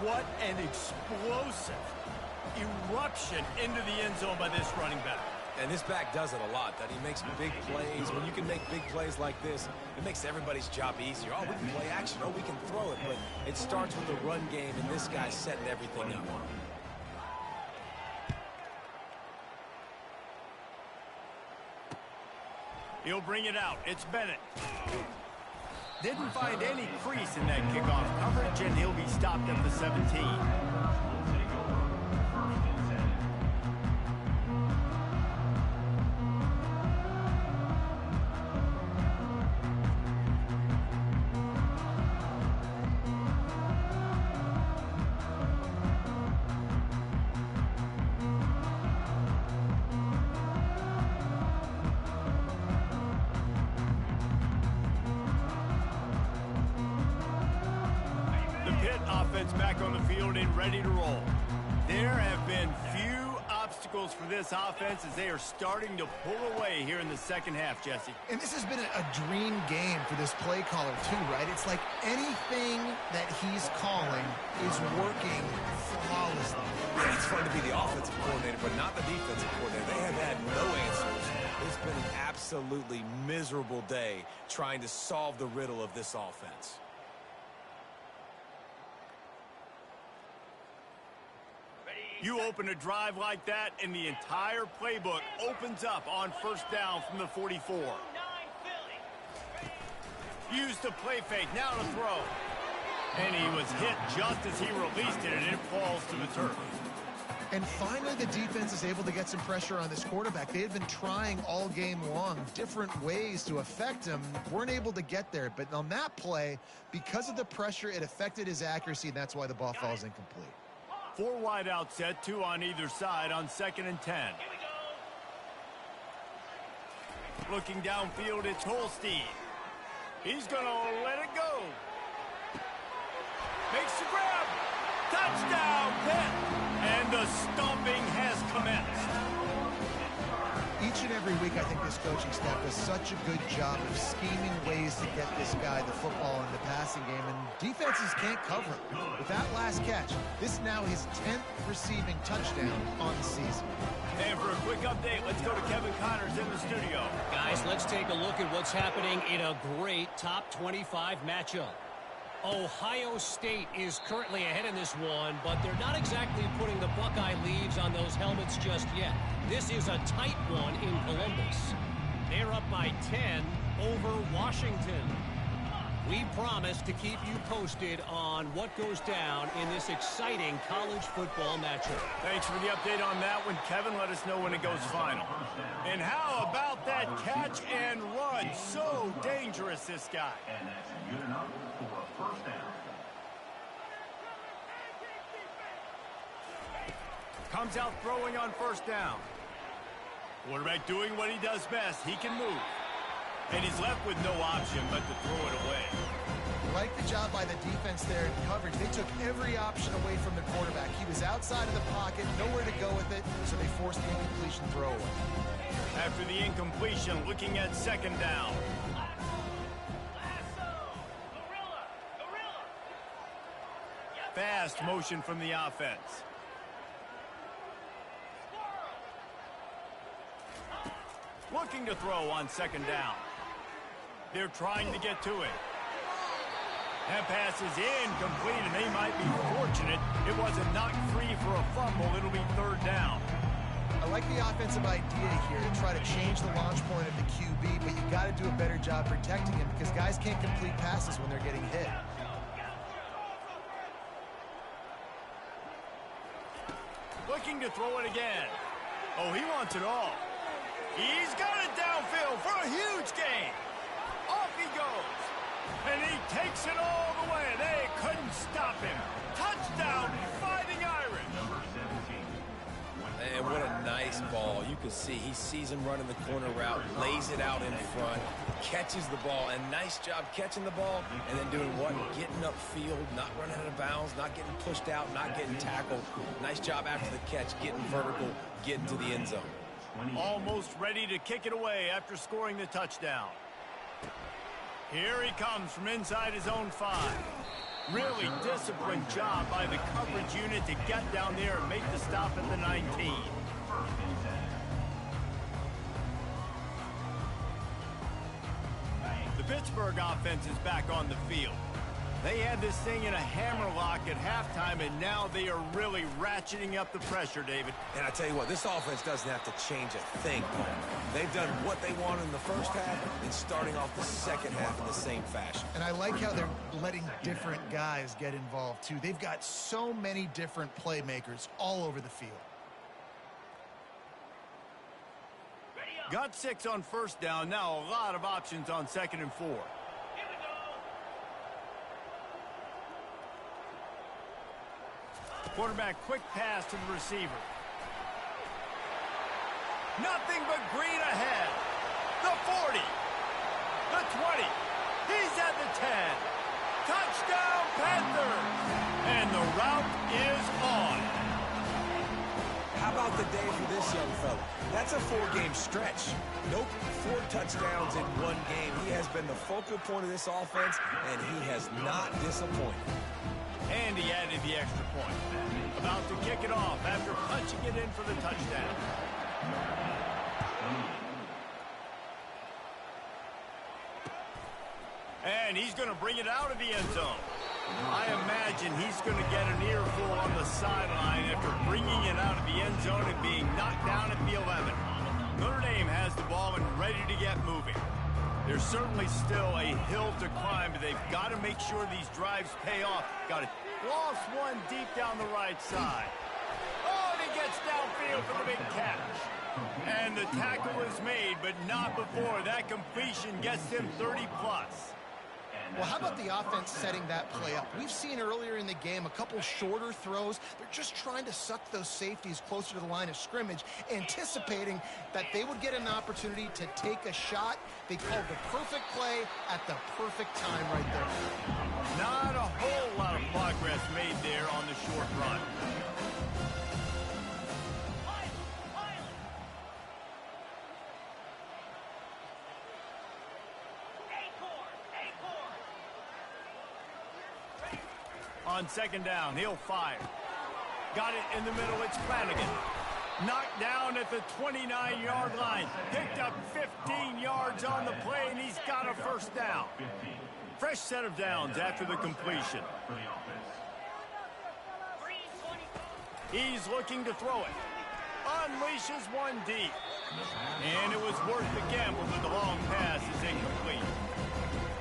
What an explosive eruption into the end zone by this running back. And this back does it a lot, that he makes big plays. When you can make big plays like this, it makes everybody's job easier. Oh, we can play action. Oh, we can throw it. But it starts with the run game, and this guy's setting everything up. He'll bring it out. It's Bennett. Didn't find any crease in that kickoff coverage, and he'll be stopped at the 17. Back on the field and ready to roll. There have been few obstacles for this offense as they are starting to pull away here in the second half, Jesse. And this has been a dream game for this play caller too, right? It's like anything that he's calling is working flawlessly. Yeah, it's fun to be the offensive coordinator, but not the defensive coordinator. They have had no answers. It's been an absolutely miserable day trying to solve the riddle of this offense. You open a drive like that, and the entire playbook opens up on first down from the 44. Used the play fake, now to throw. And he was hit just as he released it, and it falls to the turf. And finally, the defense is able to get some pressure on this quarterback. They had been trying all game long different ways to affect him. Weren't able to get there. But on that play, because of the pressure, it affected his accuracy, and that's why the ball falls incomplete. 4 wide out set, 2 on either side on 2nd and 10. Looking downfield, it's Holstein. He's going to let it go. Makes the grab. Touchdown, Pitt! And the stomping has commenced. Each and every week, I think this coaching staff does such a good job of scheming ways to get this guy the football in the passing game, and defenses can't cover him. With that last catch, this is now his 10th receiving touchdown on the season. And for a quick update, let's go to Kevin Connors in the studio. Guys, let's take a look at what's happening in a great top 25 matchup. Ohio State is currently ahead in this one, but they're not exactly putting the Buckeye leaves on those helmets just yet. This is a tight one in Columbus. They're up by 10 over Washington. We promise to keep you posted on what goes down in this exciting college football matchup. Thanks for the update on that one, Kevin. Let us know when it goes final. And how about that catch and run? So dangerous, this guy. And that's good enough for a first down. Comes out throwing on first down. Quarterback doing what he does best. He can move. And he's left with no option but to throw it away. Like the job by the defense there in coverage. They took every option away from the quarterback. He was outside of the pocket, nowhere to go with it, so they forced the incompletion throwaway. After the incompletion, looking at second down. Fast motion from the offense. Looking to throw on second down. They're trying to get to it. That pass is incomplete, and they might be fortunate it wasn't knocked free for a fumble. It'll be third down. I like the offensive idea here to try to change the launch point of the QB, but you got to do a better job protecting him because guys can't complete passes when they're getting hit. Looking to throw it again. Oh, he wants it all. He's got it downfield for a huge gain. Off he goes. And he takes it all the way. They couldn't stop him. Touchdown, Fighting Irish. Number 17. And what a nice ball. You can see he sees him running the corner route, lays it out in front, catches the ball, and nice job catching the ball and then doing what? Getting upfield, not running out of bounds, not getting pushed out, not getting tackled. Nice job after the catch, getting vertical, getting to the end zone. Almost ready to kick it away after scoring the touchdown. Here he comes from inside his own 5. Really disciplined job by the coverage unit to get down there and make the stop at the 19. The Pittsburgh offense is back on the field. They had this thing in a hammerlock at halftime, and now they are really ratcheting up the pressure, David. And I tell you what, this offense doesn't have to change a thing. They've done what they wanted in the first half and starting off the second half in the same fashion. And I like how they're letting different guys get involved, too. They've got so many different playmakers all over the field. Got 6 on first down. Now a lot of options on second and 4. Quarterback quick pass to the receiver. Nothing but green ahead. The 40. The 20. He's at the 10. Touchdown, Panthers. And the route is on. How about the day for this young fella? That's a 4-game stretch. Nope, 4 touchdowns in 1 game. He has been the focal point of this offense, and he has not disappointed. And he added the extra point. About to kick it off after punching it in for the touchdown. And he's going to bring it out of the end zone. I imagine he's going to get an earful on the sideline after bringing it out of the end zone and being knocked down at the 11. Notre Dame has the ball and ready to get moving. There's certainly still a hill to climb, but they've got to make sure these drives pay off. Got it. Lost one deep down the right side. Oh, and he gets downfield for the big catch. And the tackle is made, but not before that completion gets him 30+. Well, how about the offense setting that play up? We've seen earlier in the game a couple shorter throws. They're just trying to suck those safeties closer to the line of scrimmage, anticipating that they would get an opportunity to take a shot. They called the perfect play at the perfect time right there. Not a whole lot of progress made there on the short run. On second down, he'll fire. Got it in the middle, it's Flanagan. Knocked down at the 29-yard line. Picked up 15 yards on the play, and he's got a first down. Fresh set of downs after the completion. He's looking to throw it. Unleashes one deep. And it was worth the gamble, but the long pass is incomplete.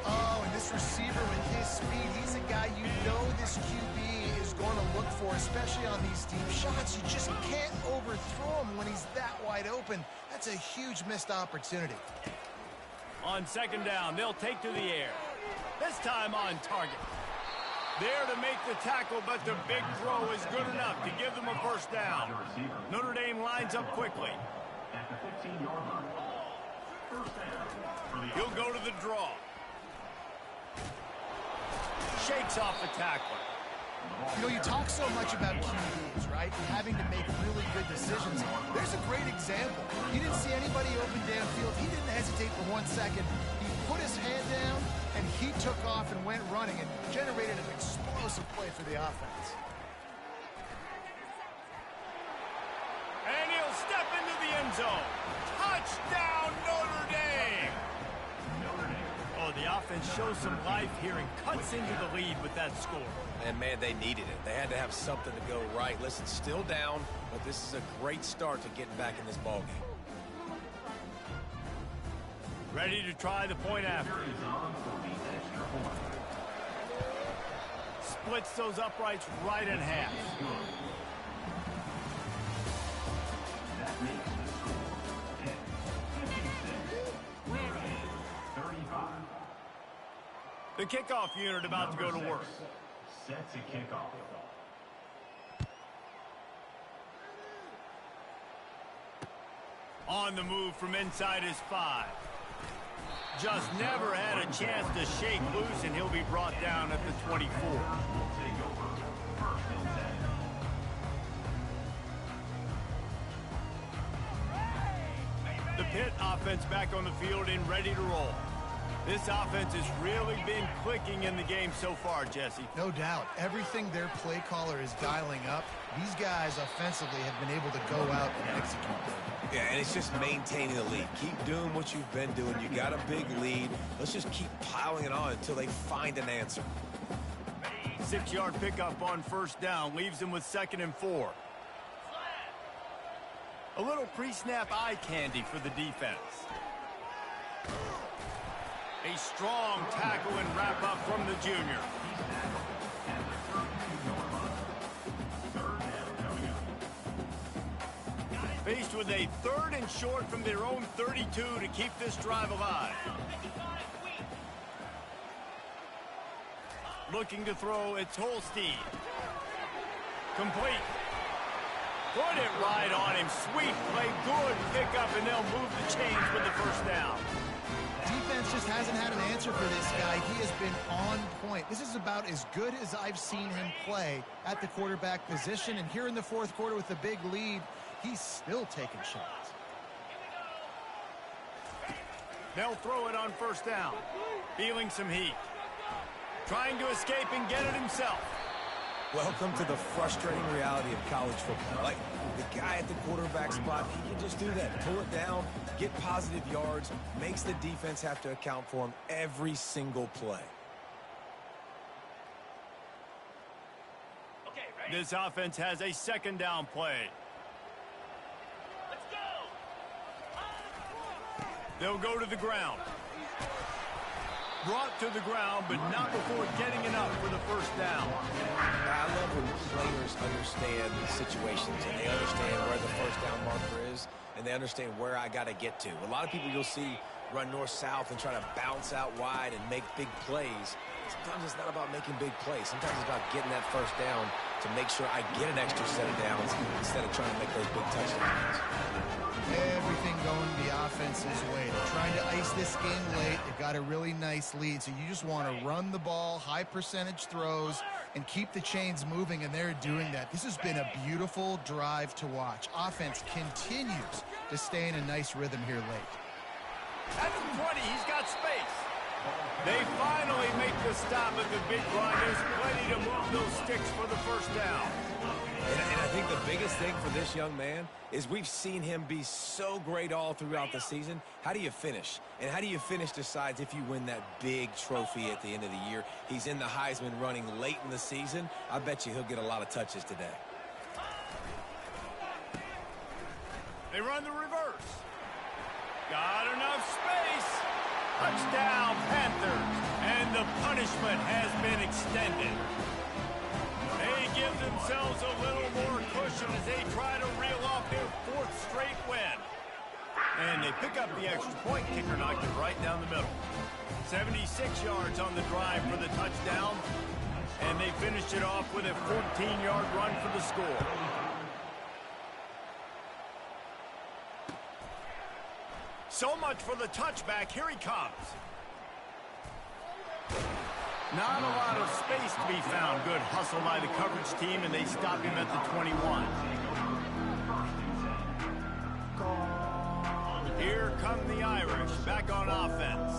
Oh, and this receiver with his speed, he's a guy you know this QB is going to look for, especially on these deep shots. You just can't overthrow him when he's that wide open. That's a huge missed opportunity. On second down, they'll take to the air. This time on target. There to make the tackle, but the big throw is good enough to give them a first down. Notre Dame lines up quickly. At the 15-yard line. First down. He'll go to the draw. Shakes off the tackler. You know, you talk so much about QBs, right? Having to make really good decisions. There's a great example. He didn't see anybody open downfield. He didn't hesitate for 1 second. He put his hand down, and he took off and went running and generated an explosive play for the offense. And he'll step into the end zone. Touchdown, Notre Dame! Oh, the offense shows some life here and cuts into the lead with that score. And, man, they needed it. They had to have something to go right. Listen, still down, but this is a great start to getting back in this ballgame. Ready to try the point after. Splits those uprights right in half. That makes the score 10-56. 35. The kickoff unit about to go to work. Set to kick off. On the move from inside his 5. Just never had a chance to shake loose, and he'll be brought down at the 24. Will take over. First and 10. The Pitt offense back on the field and ready to roll. This offense has really been clicking in the game so far, Jesse. No doubt. Everything their play caller is dialing up, these guys offensively have been able to go out and execute. Yeah, and it's just maintaining the lead. Keep doing what you've been doing. You got a big lead. Let's just keep piling it on until they find an answer. 6-yard pickup on first down leaves them with 2nd and 4. A little pre-snap eye candy for the defense. A strong tackle and wrap up from the junior. Faced with a 3rd and short from their own 32 to keep this drive alive. Looking to throw, it's Holstein. Complete. Put it right on him. Sweet play, good pickup, and they'll move the chains with the first down. Defense just hasn't had an answer for this guy. He has been on point. This is about as good as I've seen him play at the quarterback position. And here in the 4th quarter with the big lead, he's still taking shots. They'll throw it on first down. Feeling some heat. Trying to escape and get it himself. Welcome to the frustrating reality of college football. Like, the guy at the quarterback spot, he can just do that. Pull it down, get positive yards, makes the defense have to account for him every single play. This offense has a 2nd down play. They'll go to the ground. Brought to the ground, but not before getting enough for the first down. I love when players understand the situations and they understand where the first down marker is and they understand where I got to get to. A lot of people you'll see run north-south and try to bounce out wide and make big plays. Sometimes it's not about making big plays. Sometimes it's about getting that first down to make sure I get an extra set of downs instead of trying to make those big touchdowns. Everything going the offense's way. They're trying to ice this game late. They've got a really nice lead, so you just want to run the ball, high percentage throws, and keep the chains moving, and they're doing that. This has been a beautiful drive to watch. Offense continues to stay in a nice rhythm here late. At the 20, he's got space. They finally make the stop at the big run. There's plenty to move those sticks for the first down. And I think the biggest thing for this young man is we've seen him be so great all throughout the season. How do you finish? And how do you finish decides if you win that big trophy at the end of the year. He's in the Heisman running late in the season. I bet you he'll get a lot of touches today. They run the reverse. Got enough space. Touchdown, Panthers. And the punishment has been extended. They give themselves a little more cushion as they try to reel off their fourth straight win. And they pick up the extra point. Kicker knocked it right down the middle. 76 yards on the drive for the touchdown. And they finished it off with a 14-yard run for the score. So much for the touchback. Here he comes. Not a lot of space to be found. Good hustle by the coverage team, and they stop him at the 21. Here come the Irish, back on offense.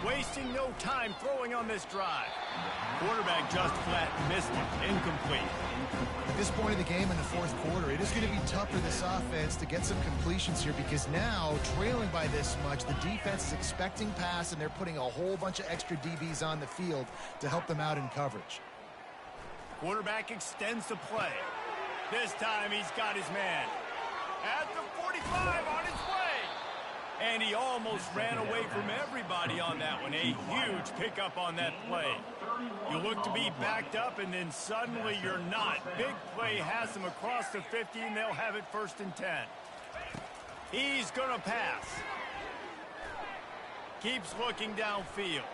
Wasting no time throwing on this drive. Quarterback just flat missed it. Incomplete. At this point of the game in the fourth quarter, it is going to be tough for this offense to get some completions here because now, trailing by this much, the defense is expecting pass, and they're putting a whole bunch of extra DBs on the field to help them out in coverage. Quarterback extends the play. This time he's got his man. At the 45 on his way. And he almost ran away from everybody on that one. A huge pickup on that play. You look to be backed up, and then suddenly you're not. Big play has them across the 50, and they'll have it 1st and 10. He's going to pass. Keeps looking downfield.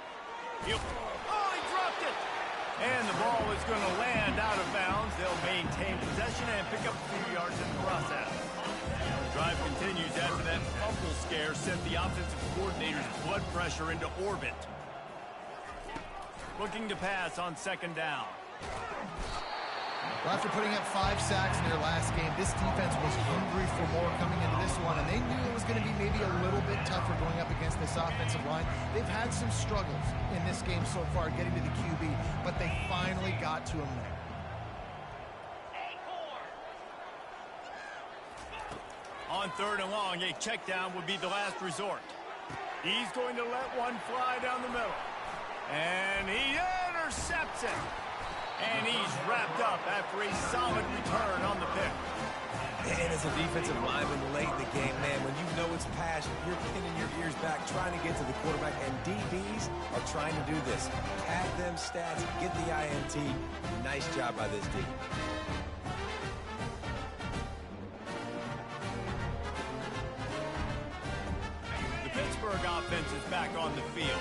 He dropped it. And the ball is going to land out of bounds. They'll maintain possession and pick up a few yards in the process. Drive continues after that fumble scare sent the offensive coordinator's blood pressure into orbit. Looking to pass on 2nd down. Well, after putting up 5 sacks in their last game, this defense was hungry for more coming into this one, and they knew it was going to be maybe a little bit tougher going up against this offensive line. They've had some struggles in this game so far getting to the QB, but they finally got to him there. On 3rd and long, a check down would be the last resort. He's going to let one fly down the middle. And he intercepts it. And he's wrapped up after a solid return on the pick. And as a defensive lineman late in the game, man, when you know it's passion, you're pinning your ears back, trying to get to the quarterback, and DBs are trying to do this. Pad them stats, get the INT. Nice job by this D. Pittsburgh offense is back on the field.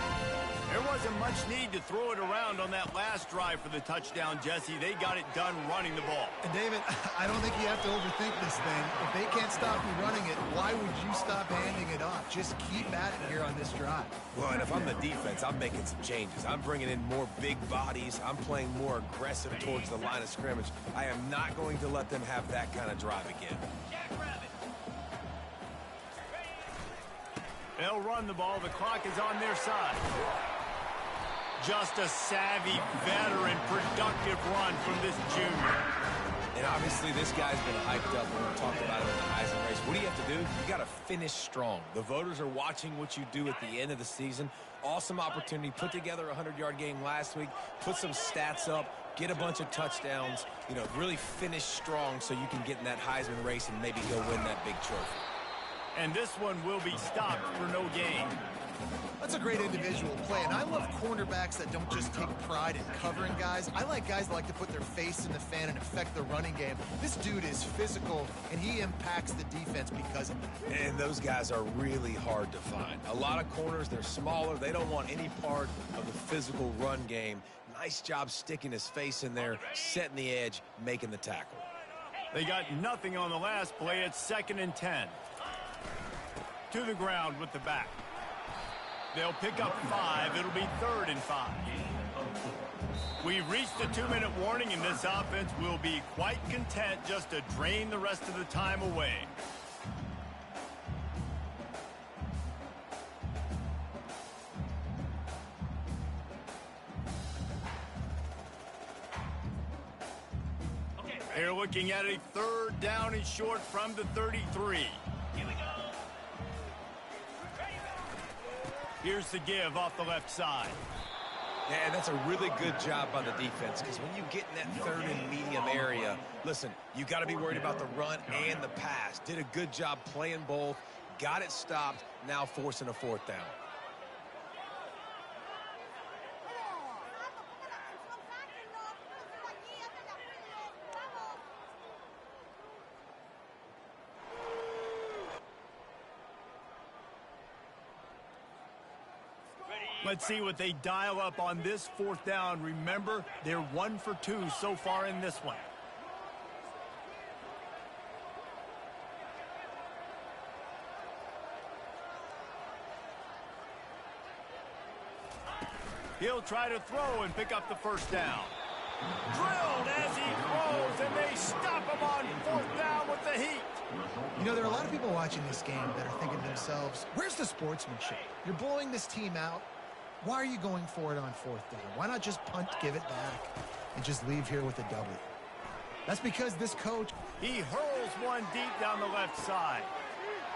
There wasn't much need to throw it around on that last drive for the touchdown, Jesse. They got it done running the ball. And David, I don't think you have to overthink this thing. If they can't stop you running it, why would you stop handing it off? Just keep at it here on this drive. Well, and if I'm the defense, I'm making some changes. I'm bringing in more big bodies. I'm playing more aggressive towards the line of scrimmage. I am not going to let them have that kind of drive again. They'll run the ball. The clock is on their side. Just a savvy, veteran, productive run from this junior. And obviously this guy's been hyped up when we talked about him in the Heisman race. What do you have to do? You got to finish strong. The voters are watching what you do at the end of the season. Awesome opportunity. Put together a 100-yard game last week. Put some stats up. Get a bunch of touchdowns. You know, really finish strong so you can get in that Heisman race and maybe go win that big trophy. And this one will be stopped for no gain. That's a great individual play, and I love cornerbacks that don't just take pride in covering guys. I like guys that like to put their face in the fan and affect the running game. This dude is physical, and he impacts the defense because of that. And those guys are really hard to find. A lot of corners, they're smaller. They don't want any part of the physical run game. Nice job sticking his face in there, setting the edge, making the tackle. They got nothing on the last play. It's 2nd and 10. To the ground with the back. They'll pick up 5. It'll be 3rd and 5. We've reached the 2-minute warning, and this offense will be quite content just to drain the rest of the time away. They're looking at a 3rd down and short from the 33. Here's the give off the left side. Yeah, that's a really good job by the defense, because when you get in that 3rd and medium area, listen, you got to be worried about the run and the pass. Did a good job playing both, got it stopped, now forcing a 4th down. Let's see what they dial up on this 4th down. Remember, they're 1 for 2 so far in this one. He'll try to throw and pick up the 1st down. Drilled as he throws, and they stop him on 4th down with the heat. You know, there are a lot of people watching this game that are thinking to themselves, where's the sportsmanship? You're blowing this team out. Why are you going for it on 4th down? Why not just punt, give it back, and just leave here with a W? That's because this coach... He hurls one deep down the left side.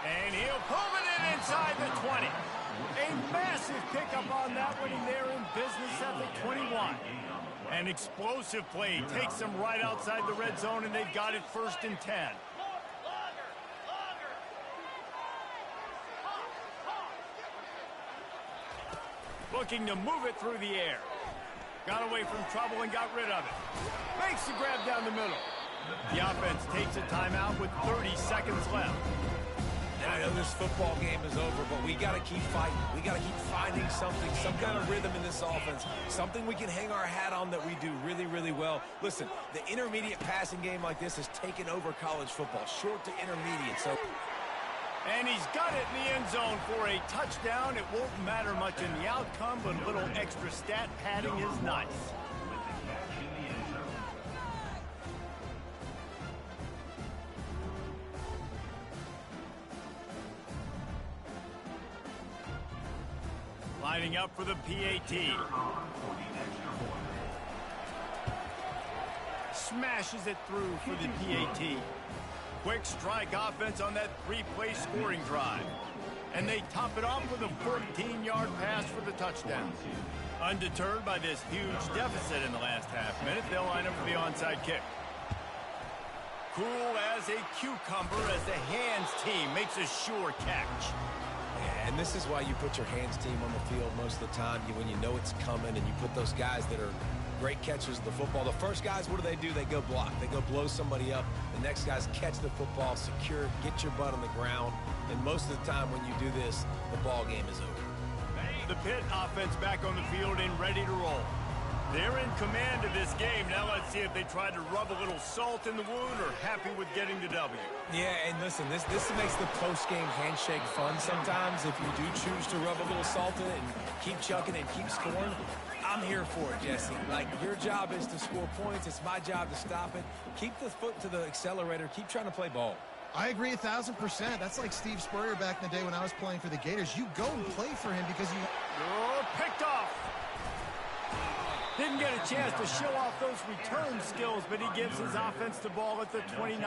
And he'll pull it in inside the 20. A massive pickup on that one, and they're in business at the 21. An explosive play takes them right outside the red zone, and they've got it 1st and 10. Looking to move it through the air. Got away from trouble and got rid of it. Makes the grab down the middle. The offense takes a timeout with 30 seconds left. And I know this football game is over, but we got to keep fighting. We got to keep finding something, some kind of rhythm in this offense, something we can hang our hat on that we do really, really well. Listen, the intermediate passing game like this has taken over college football, short to intermediate. So. And he's got it in the end zone for a touchdown. It won't matter much in the outcome, but a little extra stat padding is nice. Lining up for the PAT. Smashes it through for the PAT. Quick strike offense on that 3-play scoring drive. And they top it off with a 14-yard pass for the touchdown. Undeterred by this huge deficit in the last half minute, they'll line up for the onside kick. Cool as a cucumber as the hands team makes a sure catch. And this is why you put your hands team on the field most of the time, when you know it's coming, and you put those guys that are great catchers of the football. The first guys, what do? They go block. They go blow somebody up. The next guys catch the football, secure, get your butt on the ground. And most of the time when you do this, the ball game is over. The PITT offense back on the field and ready to roll. They're in command of this game. Now let's see if they try to rub a little salt in the wound or happy with getting the W. Yeah, and listen, this makes the post-game handshake fun sometimes. If you do choose to rub a little salt in it and keep chucking and keep scoring, I'm here for it, Jesse. Like, your job is to score points. It's my job to stop it. Keep the foot to the accelerator. Keep trying to play ball. I agree 1,000%. That's like Steve Spurrier back in the day when I was playing for the Gators. You go and play for him because you... Oh, picked off. Didn't get a chance to show off those return skills, but he gives his offense the ball at the 29.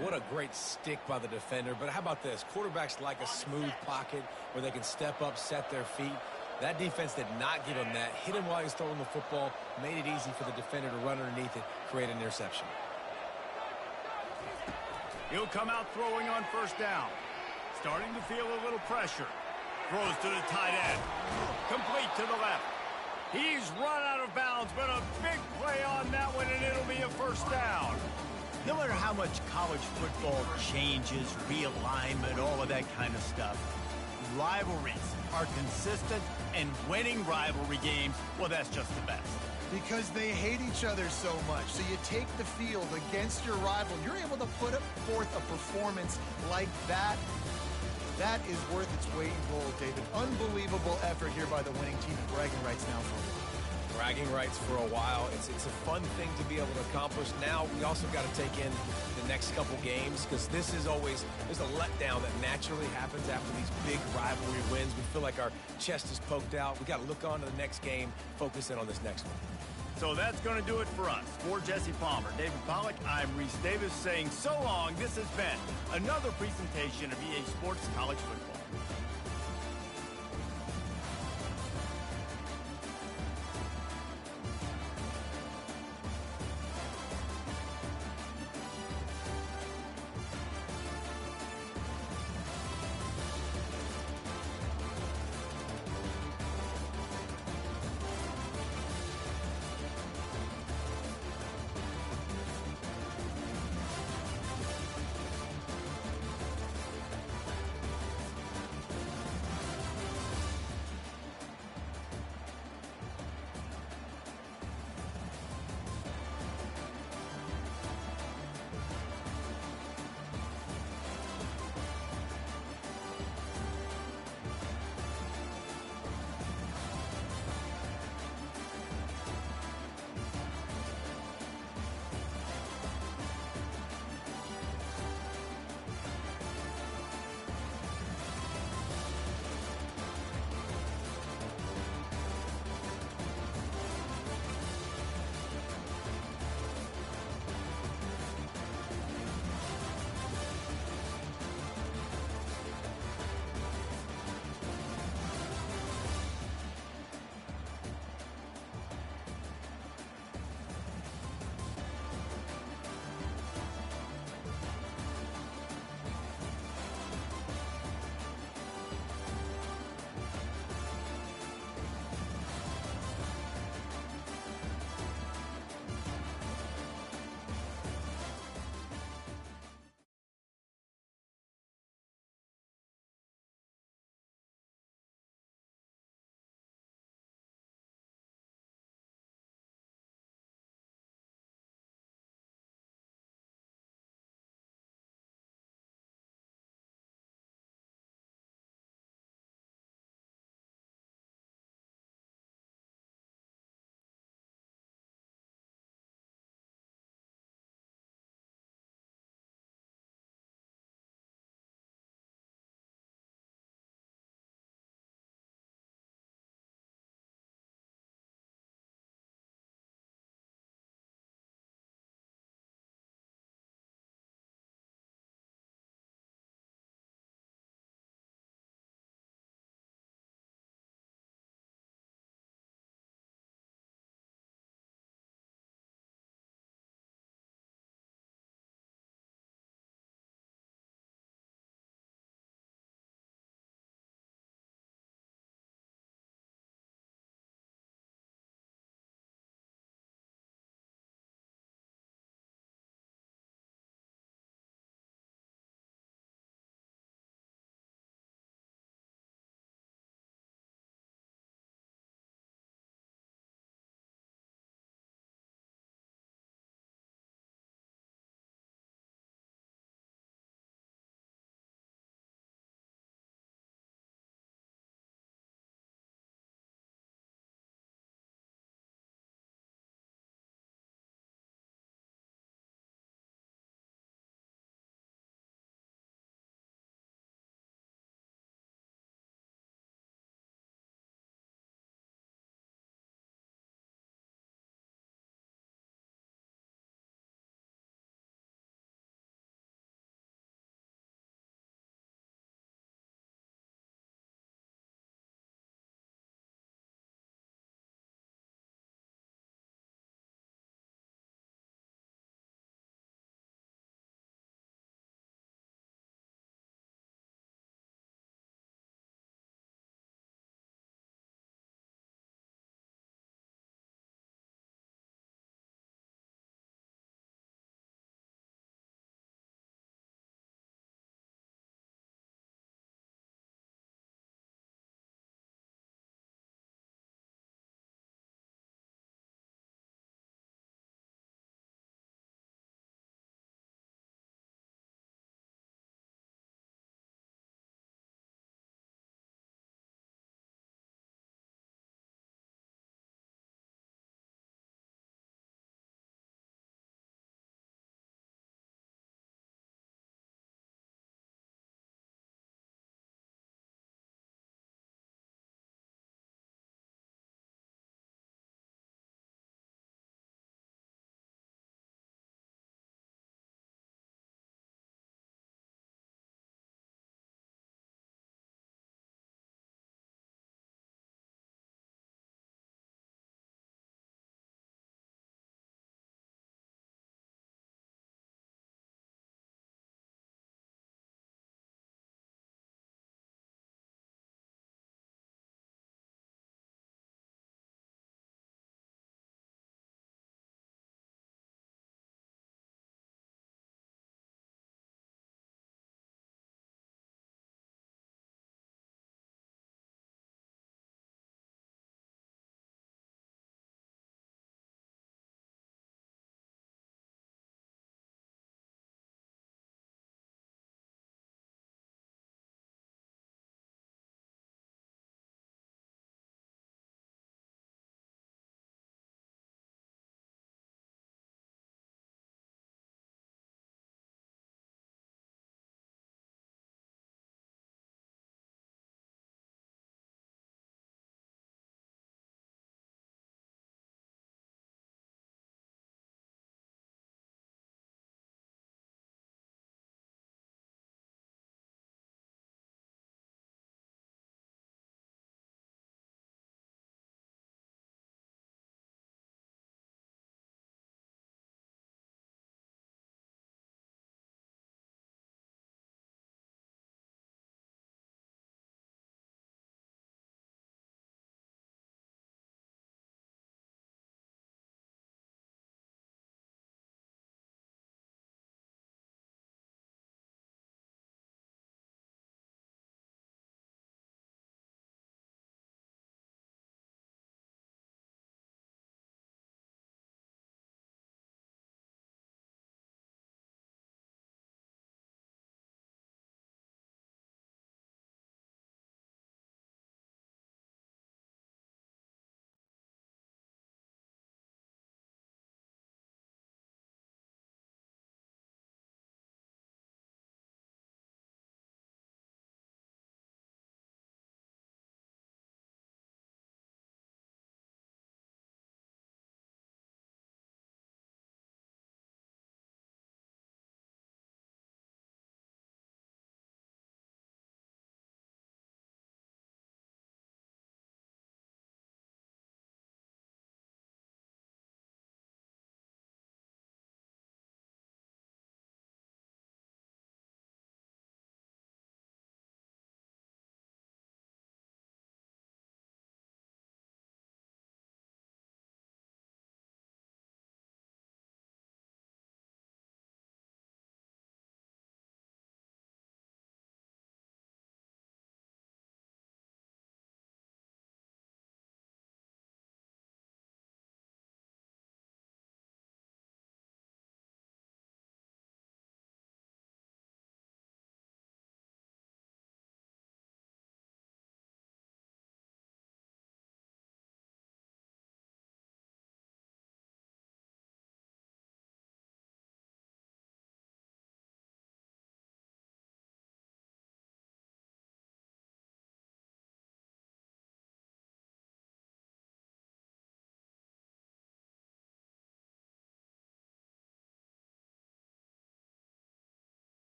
What a great stick by the defender. But how about this? Quarterbacks like a smooth pocket where they can step up, set their feet. That defense did not give him that. Hit him while he's throwing the football. Made it easy for the defender to run underneath it, create an interception. He'll come out throwing on 1st down. Starting to feel a little pressure. Throws to the tight end. Complete to the left. He's run out of bounds, but a big play on that one, and it'll be a first down. No matter how much college football changes, realignment, all of that kind of stuff, rivalries are consistent, and winning rivalry games, well, that's just the best. Because they hate each other so much. So you take the field against your rival. You're able to put forth a performance like that. That is worth its weight in gold, David. Unbelievable effort here by the winning team. Bragging rights now for them. Bragging rights for a while. It's a fun thing to be able to accomplish. Now we also got to take in the next couple games, because this is always, there's a letdown that naturally happens after these big rivalry wins. We feel like our chest is poked out. We got to look on to the next game, focus in on this next one. So that's going to do it for us. For Jesse Palmer, David Pollack, I'm Reese Davis saying so long. This has been another presentation of EA Sports College Football.